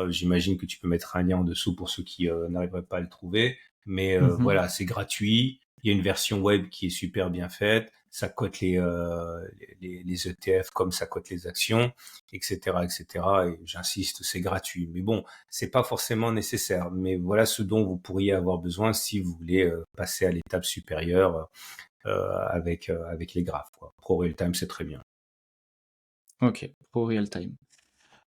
J'imagine que tu peux mettre un lien en dessous pour ceux qui n'arriveraient pas à le trouver. Mais Mmh. voilà, c'est gratuit. Il y a une version web qui est super bien faite. Ça cote les ETF comme ça cote les actions, etc., etc. Et j'insiste, c'est gratuit. Mais bon, c'est pas forcément nécessaire. Mais voilà ce dont vous pourriez avoir besoin si vous voulez passer à l'étape supérieure avec les graphes, quoi. Pro Real Time, c'est très bien. OK, pro real time.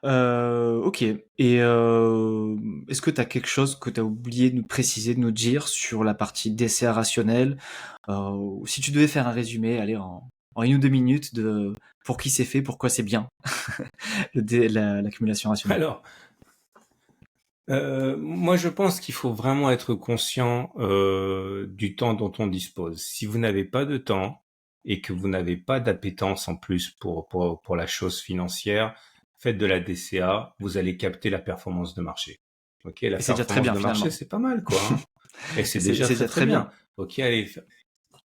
OK et est-ce que tu as quelque chose que tu as oublié de nous préciser, de nous dire sur la partie DCA rationnel? Si tu devais faire un résumé, allez, en 1 ou 2 minutes de pour qui c'est fait, pourquoi c'est bien, l'accumulation rationnelle? Alors, moi, je pense qu'il faut vraiment être conscient du temps dont on dispose. Si vous n'avez pas de temps et que vous n'avez pas d'appétence en plus pour la chose financière, faites de la DCA, vous allez capter la performance de marché. Ok, la Et c'est déjà très performance bien de marché, finalement. c'est pas mal, quoi, hein. Et c'est Et c'est déjà c'est très déjà très très bien. bien. Ok, allez,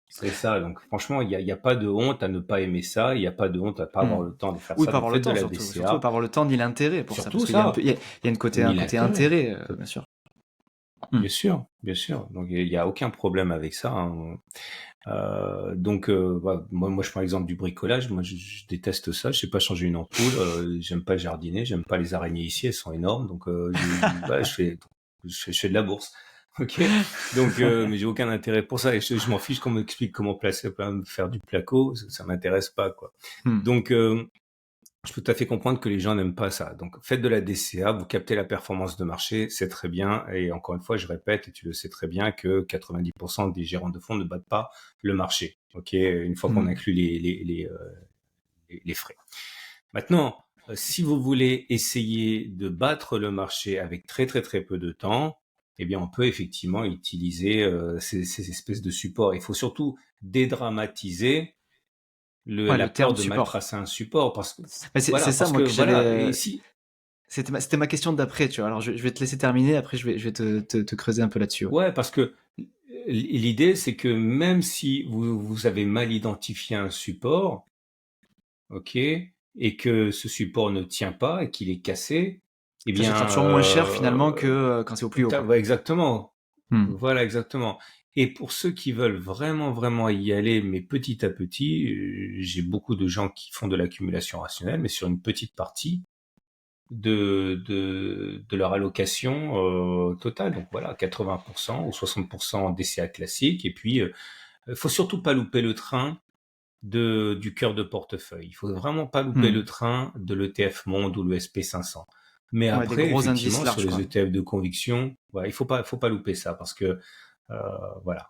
c'est ça. Donc franchement, il y a pas de honte à ne pas aimer ça. Il n'y a pas de honte à pas Mmh. avoir le temps de faire Oui, ça. pas Donc avoir le faites de temps la surtout DCA. pas avoir le temps ni l'intérêt pour ça, parce Surtout qu'il y a un peu ça, il y a une côté un ni côté l'intérêt. intérêt, bien sûr. Mmh. Bien sûr, bien sûr. Donc il y a aucun problème avec ça, hein. Donc voilà, moi je prends l'exemple du bricolage. Moi je déteste ça. Je sais pas changer une ampoule. J'aime pas jardiner. J'aime pas les araignées ici. Elles sont énormes. Donc voilà, je fais de la bourse. Ok. Donc mais j'ai aucun intérêt pour ça. Et je m'en fiche qu'on m'explique comment placer, faire du placo. Ça m'intéresse pas, quoi. Mmh. Donc je peux tout à fait comprendre que les gens n'aiment pas ça. Donc, faites de la DCA, vous captez la performance de marché, c'est très bien. Et encore une fois, je répète, et tu le sais très bien, que 90% des gérants de fonds ne battent pas le marché. Ok, une fois qu'on Mmh. inclut les frais. Maintenant, si vous voulez essayer de battre le marché avec très très très peu de temps, eh bien, on peut effectivement utiliser ces espèces de supports. Il faut surtout dédramatiser Ouais, la le peur terme de mal support. tracer un support Bah, c'est voilà, ça parce moi que que voilà, j'allais, et si, c'était ma question d'après, tu vois? Alors je vais te laisser terminer, après je vais te creuser un peu là-dessus, ouais. ouais, parce que l'idée, c'est que même si vous avez mal identifié un support, ok, et que ce support ne tient pas et qu'il est cassé, eh T'achèteras bien, toujours moins cher finalement que, quand c'est au plus haut, quoi. ouais, exactement, Mmh. voilà, exactement. Et pour ceux qui veulent vraiment, vraiment y aller, mais petit à petit, j'ai beaucoup de gens qui font de l'accumulation rationnelle, mais sur une petite partie, de leur allocation totale. Donc voilà, 80% ou 60% en DCA classique. Et puis, faut surtout pas louper le train du cœur de portefeuille. Il faut vraiment pas louper Mmh. le train de l'ETF Monde ou le SP 500. Mais Ouais, des après, gros indices effectivement, sur larges, les quoi. ETF de conviction, voilà, il faut pas louper ça parce que voilà.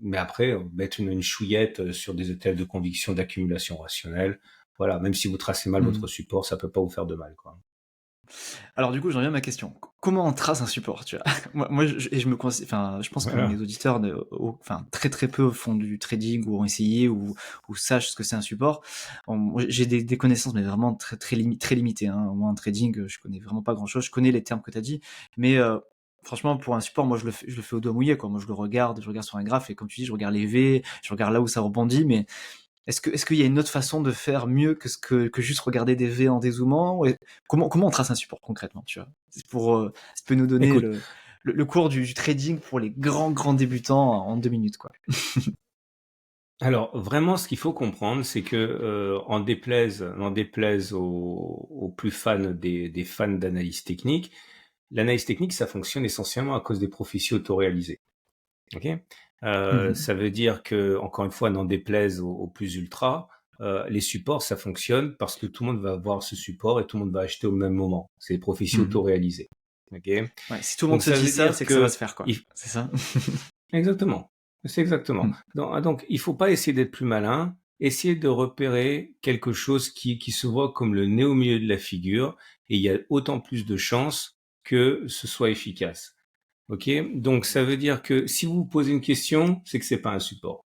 Mais après, mettre une chouillette sur des ETF de conviction d'accumulation rationnelle, voilà, même si vous tracez mal Mmh. votre support, ça peut pas vous faire de mal, quoi. Alors du coup, j'en reviens à ma question. Comment on trace un support, tu vois? Moi je me enfin, je pense que mes Voilà. auditeurs enfin, très, très peu font du trading ou ont essayé ou sachent ce que c'est un support. Moi, j'ai des connaissances, mais vraiment très, très limitées, hein. Moi, en trading, je connais vraiment pas grand-chose. Je connais les termes que tu as dit, mais franchement, pour un support, moi, je le fais au doigt mouillé, quoi. Moi, je regarde sur un graphe et comme tu dis, je regarde les V, je regarde là où ça rebondit, mais est-ce qu'il y a une autre façon de faire mieux que juste regarder des V en dézoomant? Ouais. Comment on trace un support concrètement, tu vois? C'est pour, si tu peux nous donner Écoute, le cours du trading pour les grands débutants en 2 minutes, quoi. alors vraiment, ce qu'il faut comprendre, c'est que n'en déplaise aux plus fans des fans d'analyse technique, l'analyse technique, ça fonctionne essentiellement à cause des prophéties autoréalisées. Ok. Mmh. Ça veut dire que, encore une fois, n'en déplaise aux plus ultra, les supports, ça fonctionne parce que tout le monde va voir ce support et tout le monde va acheter au même moment. C'est des prophéties Mmh. autoréalisées. Ok. Ouais, si tout le monde Donc te ça dit veut ça, dire c'est que ça va que se faire, quoi. il C'est ça? exactement. C'est exactement. Mmh. Donc, il faut pas essayer d'être plus malin. Essayer de repérer quelque chose qui se voit comme le nez au milieu de la figure, et il y a autant plus de chances que ce soit efficace. Ok. Donc, ça veut dire que si vous vous posez une question, c'est que c'est pas un support.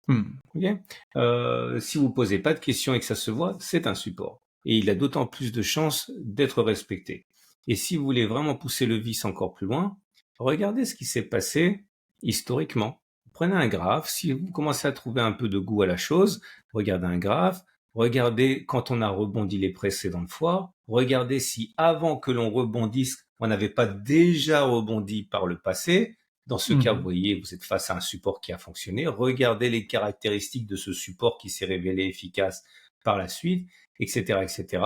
Mmh. Ok. Si vous posez pas de questions et que ça se voit, c'est un support. Et il a d'autant plus de chances d'être respecté. Et si vous voulez vraiment pousser le vice encore plus loin, regardez ce qui s'est passé historiquement. Prenez un graphe. Si vous commencez à trouver un peu de goût à la chose, regardez un graphe. Regardez quand on a rebondi les précédentes fois. Regardez si avant que l'on rebondisse, on n'avait pas déjà rebondi par le passé. Dans ce cas, vous Mmh. voyez, vous êtes face à un support qui a fonctionné. Regardez les caractéristiques de ce support qui s'est révélé efficace par la suite, etc., etc.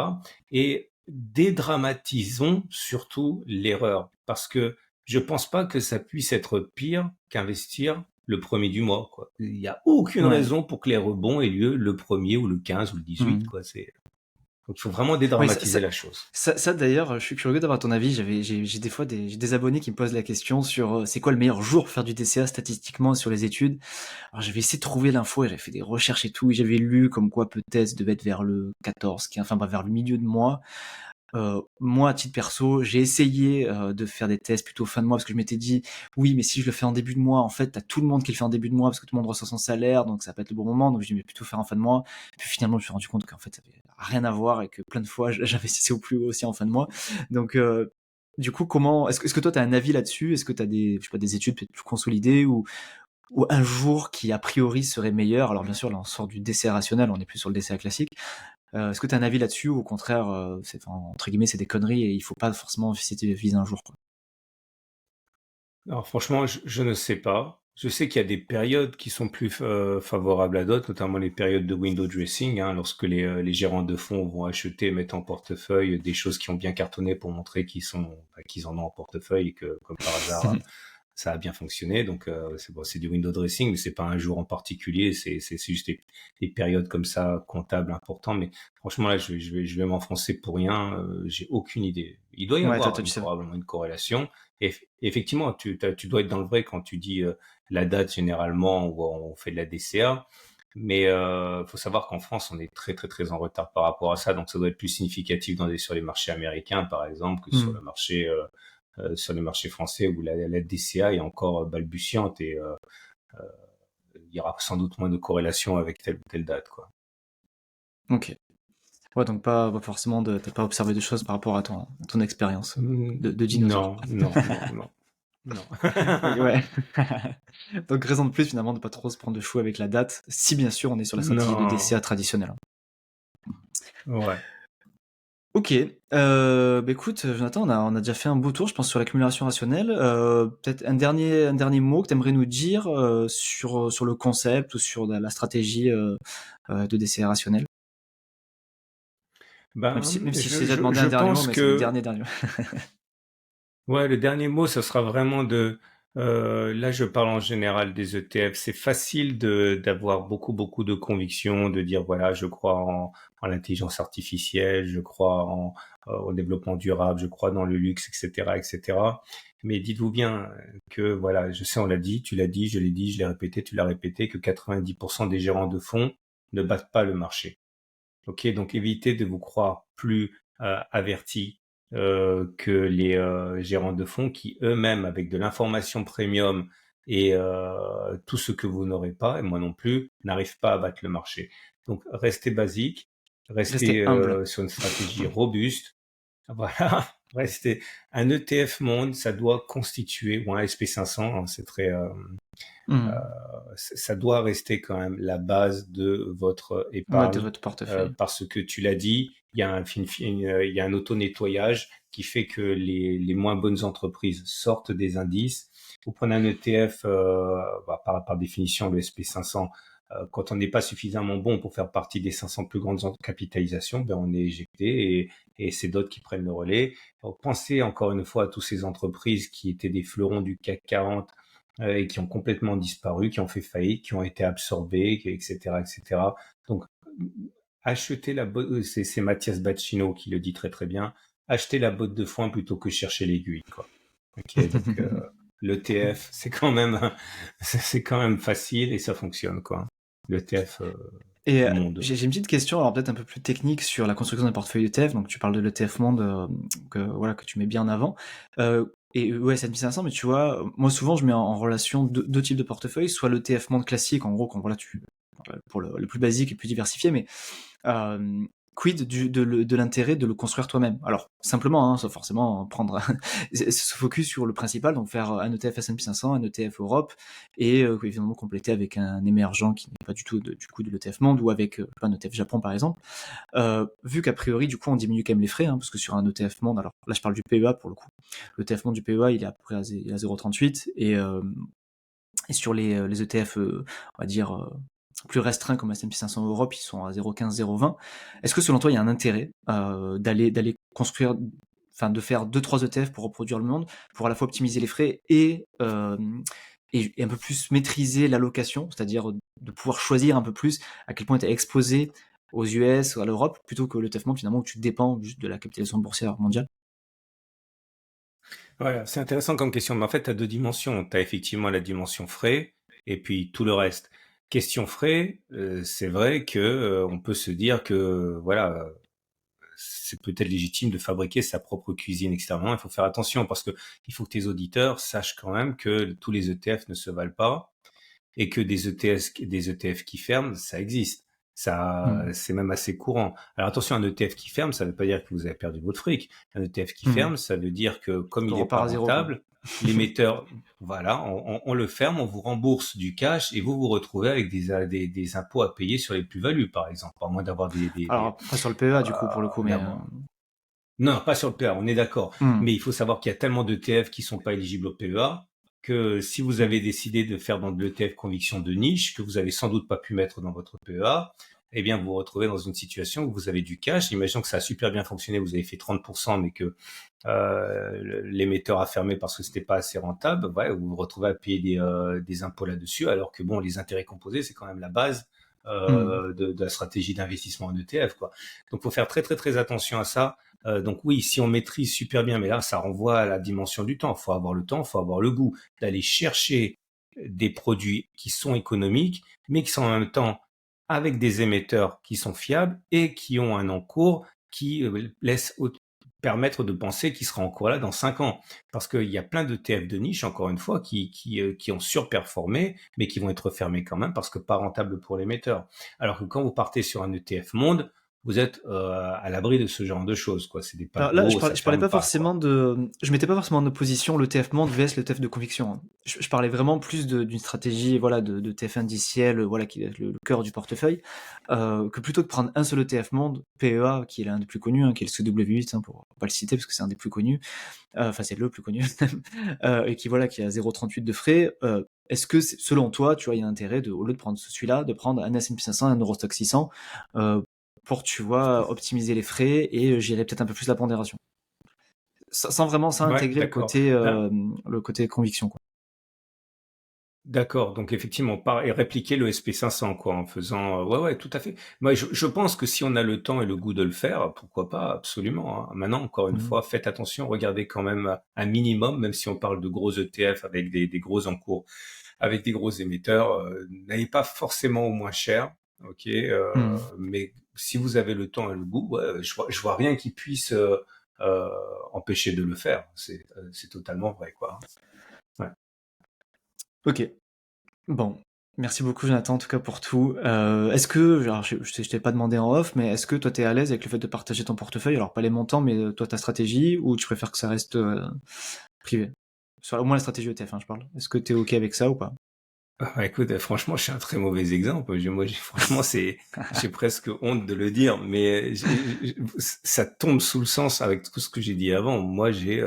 Et dédramatisons surtout l'erreur, parce que je pense pas que ça puisse être pire qu'investir le premier du mois, quoi. Il n'y a aucune Ouais. raison pour que les rebonds aient lieu le premier ou le 15 ou le 18, Mmh. quoi. C'est. Donc il faut vraiment Oui, dédramatiser la chose. ça d'ailleurs, je suis curieux d'avoir ton avis. J'ai des fois j'ai des abonnés qui me posent la question sur c'est quoi le meilleur jour pour faire du DCA statistiquement sur les études. Alors j'avais essayé de trouver l'info et j'avais fait des recherches et tout. Et j'avais lu comme quoi peut-être ça devait être vers le 14, 15, enfin bref, vers le milieu de mois. Moi, à titre perso, j'ai essayé de faire des tests plutôt fin de mois parce que je m'étais dit oui, mais si je le fais en début de mois, en fait, t'as tout le monde qui le fait en début de mois parce que tout le monde reçoit son salaire, donc ça peut être le bon moment. Donc je vais plutôt faire en fin de mois. Puis finalement, je me suis rendu compte qu'en fait, ça avait rien à voir et que plein de fois, j'investissais au plus haut aussi en fin de mois. Donc du coup, comment est-ce que toi, t'as un avis là-dessus? Est-ce que t'as des, je sais pas, des études peut-être plus consolidées ou un jour qui a priori serait meilleur? Alors bien sûr, là, on sort du DCA rationnel, on est plus sur le DCA classique. Est-ce que tu as un avis là-dessus ou au contraire, entre guillemets, c'est des conneries et il faut pas forcément viser un jour, quoi. Alors franchement, je ne sais pas. Je sais qu'il y a des périodes qui sont plus favorables à d'autres, notamment les périodes de window dressing, hein, lorsque les gérants de fonds vont acheter et mettre en portefeuille des choses qui ont bien cartonné pour montrer qu'ils en ont en portefeuille et que, comme par hasard, ça a bien fonctionné. Donc c'est bon, c'est du window dressing, mais c'est pas un jour en particulier. C'est juste des périodes comme ça comptables importantes. Mais franchement là, je vais m'enfoncer pour rien. J'ai aucune idée. Il doit y Ouais, avoir tu sais. probablement une corrélation. Et effectivement, tu dois être dans le vrai quand tu dis la date généralement où on fait de la DCA. Mais faut savoir qu'en France, on est très très très en retard par rapport à ça. Donc ça doit être plus significatif sur les marchés américains, par exemple, que Mmh. sur les marchés français où la DCA est encore balbutiante et il y aura sans doute moins de corrélation avec telle ou telle date, quoi. OK. Ouais, donc pas forcément tu pas observé de choses par rapport à ton expérience de dinosaure. Non, non, non, non, non. OK, ouais. Donc raison de plus finalement de pas trop se prendre de chou avec la date, si bien sûr on est sur la stratégie de Non, DCA traditionnelle, hein. ouais. OK, écoute, Jonathan, on a déjà fait un beau tour, je pense, sur l'accumulation rationnelle. Peut-être un dernier mot que tu aimerais nous dire, sur le concept ou sur la stratégie, de DCA rationnel? Même si je t'ai déjà demandé Je un dernier mot, pense mais c'est le que dernier mot. ouais, le dernier mot, ça sera vraiment là, je parle en général des ETF. C'est facile d'avoir beaucoup de convictions, de dire voilà, je crois en l'intelligence artificielle, je crois au développement durable, je crois dans le luxe, etc., etc. Mais dites-vous bien que voilà, je sais, on l'a dit, tu l'as dit, je l'ai dit, je l'ai répété, tu l'as répété, que 90% des gérants de fonds ne battent pas le marché. Ok, donc évitez de vous croire plus avertis que les gérants de fonds qui eux-mêmes, avec de l'information premium et tout ce que vous n'aurez pas, et moi non plus, n'arrivent pas à battre le marché. Donc restez basique, restez Restez humble. sur une stratégie robuste. Voilà, restez un ETF monde, ça doit constituer, ou un SP500, hein, c'est très Mmh. ça doit rester quand même la base de votre Ouais, de épargne votre portefeuille. parce que tu l'as dit, il y a un auto-nettoyage qui fait que les moins bonnes entreprises sortent des indices. Vous prenez un ETF, par définition, le SP500, quand on n'est pas suffisamment bon pour faire partie des 500 plus grandes capitalisations, ben on est éjecté et c'est d'autres qui prennent le relais. Donc, pensez encore une fois à toutes ces entreprises qui étaient des fleurons du CAC 40 et qui ont complètement disparu, qui ont fait faillite, qui ont été absorbés, etc., etc. Donc, acheter la botte, c'est Mathias Bacchino qui le dit très très bien, acheter la botte de foin plutôt que chercher l'aiguille, quoi. Ok, donc l'ETF, c'est quand même facile et ça fonctionne, quoi. L'ETF Et monde. j'ai une petite question, alors peut-être un peu plus technique sur la construction d'un portefeuille ETF. Donc tu parles de l'ETF Monde, que tu mets bien en avant. Et ouais, S&P 500, mais tu vois, moi souvent je mets en relation deux types de portefeuilles, soit l'ETF Monde classique, en gros, quand voilà, pour le plus basique et le plus diversifié, mais euh, quid de l'intérêt de le construire toi-même? Alors, simplement, hein, sans forcément prendre se focus sur le principal, donc faire un ETF S&P 500, un ETF Europe, et évidemment compléter avec un émergent qui n'est pas du tout du coup de l'ETF Monde, ou avec un ETF Japon par exemple. Vu qu'a priori, du coup, on diminue quand même les frais, hein, parce que sur un ETF Monde, alors là je parle du PEA pour le coup, l'ETF Monde du PEA il est à peu près à 0,38, et sur les ETF, on va dire, plus restreints comme S&P 500 Europe, ils sont à 0,15, 0,20. Est-ce que selon toi, il y a un intérêt d'aller construire, enfin de faire 2-3 ETF pour reproduire le monde, pour à la fois optimiser les frais et un peu plus maîtriser l'allocation, c'est-à-dire de pouvoir choisir un peu plus à quel point tu es exposé aux US ou à l'Europe, plutôt que l'ETF monde finalement où tu dépends juste de la capitalisation boursière mondiale? Voilà, c'est intéressant comme question. Mais en fait, tu as deux dimensions. Tu as effectivement la dimension frais et puis tout le reste. Question frais, c'est vrai que on peut se dire que voilà, c'est peut-être légitime de fabriquer sa propre cuisine extérieurement. Il faut faire attention parce que il faut que tes auditeurs sachent quand même que tous les ETF ne se valent pas et que des ETF qui ferment, ça existe. Ça, Mmh. c'est même assez courant. Alors attention, un ETF qui ferme, ça ne veut pas dire que vous avez perdu votre fric. Un ETF qui Mmh. ferme, ça veut dire que comme Tu il n'est pas repars à zéro, quoi. rentable, l'émetteur, voilà, on le ferme, on vous rembourse du cash et vous vous retrouvez avec des impôts à payer sur les plus-values, par exemple, à moins d'avoir Alors, pas sur le PEA du coup pour le coup, mais non, pas sur le PEA, on est d'accord. mmh, Mais il faut savoir qu'il y a tellement d'ETF qui sont pas éligibles au PEA que si vous mmh, avez décidé de faire dans de l'ETF conviction de niche, que vous avez sans doute pas pu mettre dans votre PEA, eh bien, vous vous retrouvez dans une situation où vous avez du cash. Imaginons que ça a super bien fonctionné, vous avez fait 30%, mais que l'émetteur a fermé parce que c'était pas assez rentable. Ouais, vous vous retrouvez à payer des impôts là-dessus, alors que bon, les intérêts composés, c'est quand même la base mmh, de la stratégie d'investissement en ETF, quoi. Donc, faut faire très très très attention à ça. Donc oui, si on maîtrise super bien, mais là, ça renvoie à la dimension du temps. Il faut avoir le temps, il faut avoir le goût d'aller chercher des produits qui sont économiques, mais qui sont en même temps avec des émetteurs qui sont fiables et qui ont un encours qui laisse permettre de penser qu'il sera encore là dans 5 ans. Parce qu'il y a plein de TF de niche, encore une fois, qui ont surperformé, mais qui vont être fermés quand même parce que pas rentables pour l'émetteur. Alors que quand vous partez sur un ETF monde, vous êtes à l'abri de ce genre de choses, quoi. C'est des alors là, paquebots, ça je parlais ferme pas pas, quoi. forcément je mettais pas forcément en opposition l'ETF monde vs l'ETF de conviction, hein. Je parlais vraiment plus d'une stratégie, voilà, de TF indiciel, voilà, qui est le cœur du portefeuille, que plutôt que prendre un seul ETF monde, PEA, qui est l'un des plus connus, hein, qui est le CW8, hein, pour pas le citer parce que c'est un des plus connus, enfin c'est le plus connu, et qui voilà, qui a 0,38 de frais. Est-ce que selon toi, tu vois, il y a intérêt de, au lieu de prendre celui-là, de prendre un S&P 500, un Eurostock 600, pour, tu vois, optimiser les frais et gérer peut-être un peu plus la pondération. Sans Ouais, intégrer d'accord. Ben, le côté conviction, quoi. d'accord, donc effectivement, et répliquer le SP500, quoi, en faisant... ouais, ouais, tout à fait. Moi, je pense que si on a le temps et le goût de le faire, pourquoi pas, absolument, hein. Maintenant, encore une Mmh. fois, faites attention, regardez quand même un minimum, même si on parle de gros ETF avec des gros encours, avec des gros émetteurs, n'allez pas forcément au moins cher, ok, Mmh. mais si vous avez le temps et le goût, ouais, je vois rien qui puisse euh, empêcher de le faire. C'est totalement vrai, quoi. Ouais. Ok. Bon. Merci beaucoup, Jonathan, en tout cas pour tout. Est-ce que, alors, je t'ai pas demandé en off, mais est-ce que toi t'es à l'aise avec le fait de partager ton portefeuille? Alors pas les montants, mais toi ta stratégie, ou tu préfères que ça reste privé? Au moins la stratégie ETF, hein, je parle. Est-ce que t'es ok avec ça ou pas? Ah, écoute, franchement, je suis un très mauvais exemple. Franchement, j'ai presque honte de le dire, mais ça tombe sous le sens avec tout ce que j'ai dit avant. Moi, j'ai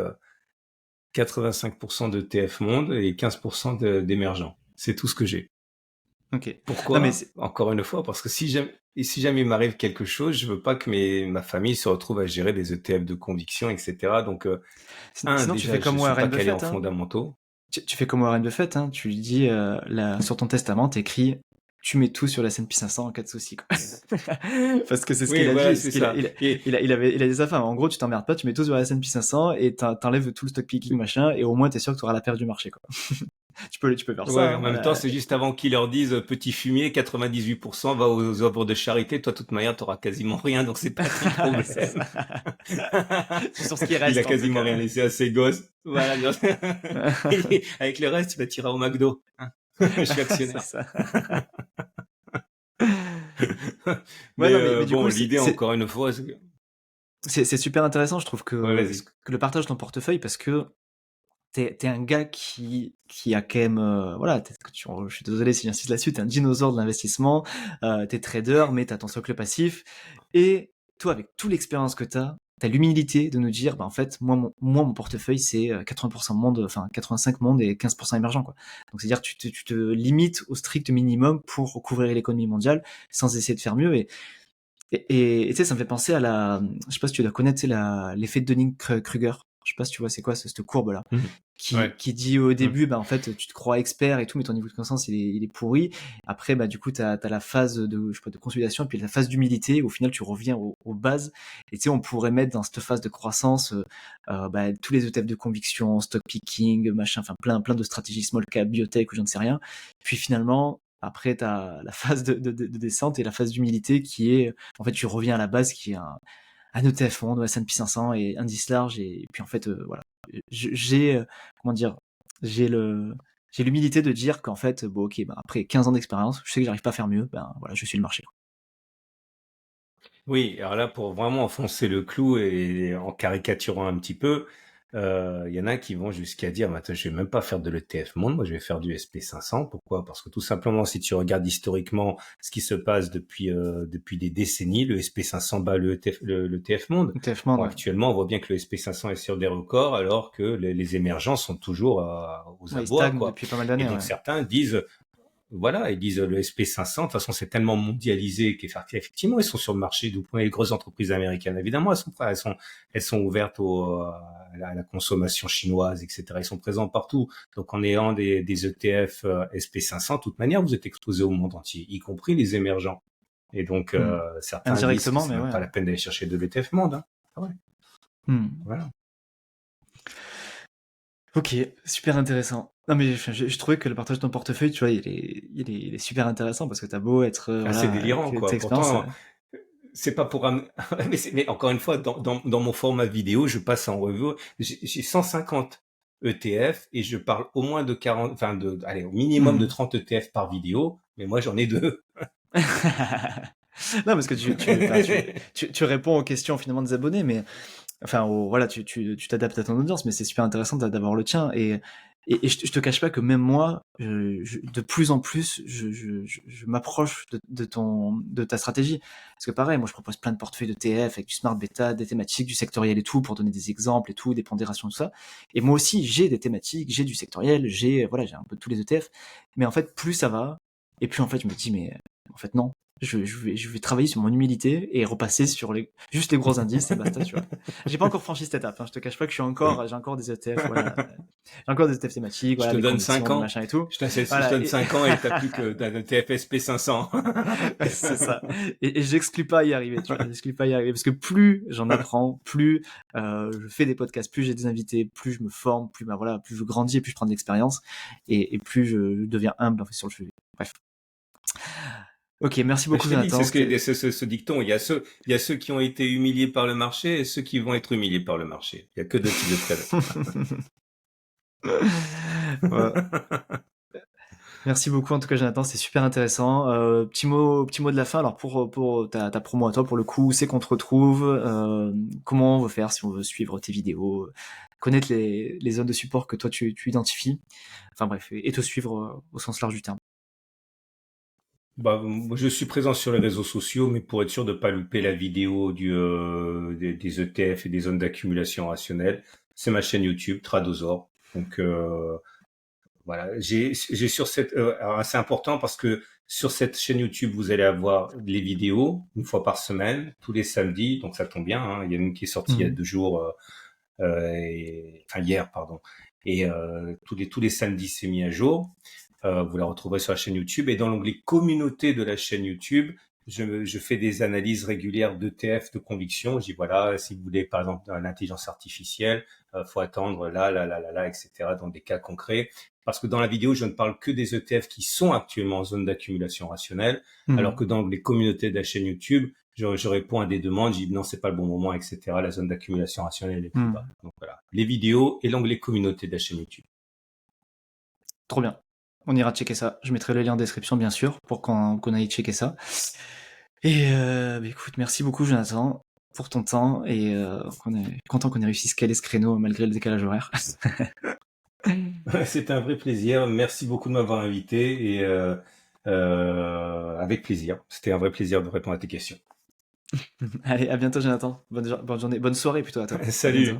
85% de TF Monde et 15% d'émergents. C'est tout ce que j'ai. Ok. Non mais Pourquoi? Encore une fois, parce que si jamais il m'arrive quelque chose, je veux pas que ma famille se retrouve à gérer des ETF de conviction, etc. Donc, sinon tu déjà, fais je comme suis pas Warren calé en Buffett, hein. fondamentaux. Tu fais comme Warren Buffett, hein. Tu lui dis sur ton testament, t'écris tu mets tout sur la S&P 500 en cas de souci, quoi. Parce que c'est ce Oui, qu'il a voilà, dit, c'est ça. Et il a dit à sa femme. En gros, tu t'emmerdes pas, tu mets tout sur la S&P 500 et t'enlèves tout le stock picking machin, et au moins t'es sûr que tu auras la paire du marché, quoi. Tu peux faire ça, ouais, en hein. même temps, c'est juste avant qu'ils leur disent petit fumier, 98% va aux œuvres de charité. Toi, de toute manière, t'auras quasiment rien, donc c'est pas ton C'est ça. problème. Sur ce qui Il a reste, en tout quasiment cas. rien laissé à ses gosses. Voilà. Avec le reste, tu iras au McDo. Hein. Je suis C'est actionnaire. ça. Ouais, Mais non, mais du bon, coup, l'idée, encore une fois, c'est c'est super intéressant, je trouve ouais, que vas-y. le partage de ton portefeuille, parce que t'es un gars qui a quand même, voilà, je suis désolé si j'insiste là-dessus, t'es un dinosaure de l'investissement, t'es trader, mais t'as ton socle passif. Et toi, avec toute l'expérience que t'as l'humilité de nous dire, bah, en fait, mon portefeuille, c'est 80% monde, enfin 85 monde et 15% émergent, quoi. Donc, c'est-à-dire, tu te limites au strict minimum pour couvrir l'économie mondiale sans essayer de faire mieux. Et tu sais, ça me fait penser à je sais pas si tu dois connaître, tu sais, l'effet de Dunning-Kruger. Je sais pas si tu vois c'est quoi cette courbe-là, Mhm. Ouais. qui dit au Mhm. début, bah, en fait, tu te crois expert et tout, mais ton niveau de connaissance, il est pourri. Après, bah, du coup, t'as la phase de, je sais pas, de consolidation, et puis la phase d'humilité, où au final, tu reviens aux bases. Et tu sais, on pourrait mettre dans cette phase de croissance, bah, tous les ETF de conviction, stock picking, machin, enfin, plein de stratégies small cap, biotech, ou je ne sais rien. Puis finalement, après, t'as la phase de descente et la phase d'humilité qui est, en fait, tu reviens à la base, qui est un ETF monde, S&P 500 et indice large. Et puis en fait, voilà, j'ai, comment dire, j'ai le j'ai l'humilité de dire qu'en fait, bon, ok, bah, après 15 ans d'expérience, je sais que j'arrive pas à faire mieux, ben voilà, je suis le marché. Oui, alors là, pour vraiment enfoncer le clou et en caricaturant un petit peu, il y en a qui vont jusqu'à dire, attends, je vais même pas faire de l'ETF monde, moi je vais faire du SP500. Pourquoi? Parce que tout simplement, si tu regardes historiquement ce qui se passe depuis des décennies, le SP500 bat le TF monde. ETF Bon, monde, ouais. actuellement, on voit bien que le SP500 est sur des records, alors que les émergents sont toujours aux Ouais, il abois, stagne quoi. depuis pas mal Et d'années, donc ouais. certains disent, voilà, ils disent le SP500, de toute façon, c'est tellement mondialisé qu'effectivement, ils sont sur le marché. Vous prenez les grosses entreprises américaines, évidemment, elles sont ouvertes à la consommation chinoise, etc. Ils sont présents partout. Donc, en ayant des ETF SP500, de toute manière, vous êtes exposé au monde entier, y compris les émergents. Et donc, Hmm. certains disent que Indirectement, c'est mais même ouais. pas la peine d'aller chercher de l'ETF monde, hein. Ah ouais, Hmm. voilà. Ok, super intéressant. Non mais je trouvais que le partage de ton portefeuille, tu vois, il est super intéressant parce que t'as beau être, Ah, c'est voilà, délirant, avec tes quoi. expériences. Pourtant, c'est pas pour mais encore une fois, dans mon format vidéo, je passe en revue. J'ai 150 ETF et je parle au moins de 40, enfin allez, au minimum de Hmm. 30 ETF par vidéo. Mais moi, j'en ai deux. Non, parce que enfin, tu réponds aux questions finalement des abonnés, mais enfin, voilà, tu t'adaptes à ton audience, mais c'est super intéressant d'avoir le tien. Et je te cache pas que même moi, de plus en plus, je m'approche de ta stratégie. Parce que pareil, moi, je propose plein de portefeuilles de TF avec du smart beta, des thématiques, du sectoriel et tout, pour donner des exemples et tout, des pondérations, tout ça. Et moi aussi, j'ai des thématiques, j'ai du sectoriel, voilà, j'ai un peu tous les ETF. Mais en fait, plus ça va, et plus en fait, je me dis, mais en fait, non. Je vais travailler sur mon humilité et repasser sur juste les gros indices et basta, tu vois. J'ai pas encore franchi cette étape, hein. Je te cache pas que j'ai encore des ETF, voilà. J'ai encore des ETF thématiques, Je voilà, te des donne 5 convictions, des ans. machins et tout. Je te Voilà. donne 5 ans et t'as plus que d'un ETF SP 500. C'est ça. Et j'exclus pas y arriver, tu vois. J'exclus pas y arriver parce que plus j'en apprends, plus je fais des podcasts, plus j'ai des invités, plus je me forme, plus bah voilà, plus je grandis et plus je prends de l'expérience et plus je deviens humble en fait sur le sujet. Bref. Ok, merci Je beaucoup te dis, c'est Jonathan. ce dicton. Il y a ceux qui ont été humiliés par le marché et ceux qui vont être humiliés par le marché. Il y a que deux types de traders. Ouais. Merci beaucoup en tout cas Jonathan, c'est super intéressant. Petit mot de la fin. Alors pour ta promo à toi, pour le coup, où c'est qu'on te retrouve, comment on veut faire si on veut suivre tes vidéos, connaître les zones de support que toi tu identifies. Enfin bref, et te suivre au sens large du terme. Bah, moi, je suis présent sur les réseaux sociaux, mais pour être sûr de pas louper la vidéo des ETF et des zones d'accumulation rationnelle, c'est ma chaîne YouTube, Tradosor. Donc, voilà, j'ai sur cette, alors c'est important parce que sur cette chaîne YouTube, vous allez avoir les vidéos une fois par semaine, tous les samedis. Donc ça tombe bien, hein. Il y en a une qui est sortie il y a Mhm. 2 jours, enfin hier, pardon. Et tous les samedis, c'est mis à jour. Vous la retrouverez sur la chaîne YouTube. Et dans l'onglet communauté de la chaîne YouTube, je fais des analyses régulières d'ETF de conviction. Je dis voilà, si vous voulez par exemple l'intelligence artificielle, faut attendre là, etc. dans des cas concrets. Parce que dans la vidéo, je ne parle que des ETF qui sont actuellement en zone d'accumulation rationnelle, alors Mhm. que dans les communautés de la chaîne YouTube, je réponds à des demandes, je dis non, c'est pas le bon moment, etc. La zone d'accumulation rationnelle est plus bas. Mhm. Donc voilà, les vidéos et l'onglet communauté de la chaîne YouTube. Trop bien. On ira checker ça. Je mettrai le lien en description bien sûr pour qu'on aille checker ça. Et bah, écoute, merci beaucoup Jonathan pour ton temps et on est content qu'on ait réussi à se caler ce créneau malgré le décalage horaire. C'est un vrai plaisir. Merci beaucoup de m'avoir invité et avec plaisir. C'était un vrai plaisir de répondre à tes questions. Allez, à bientôt Jonathan. Bonne journée, bonne soirée plutôt à toi. À bientôt. Salut.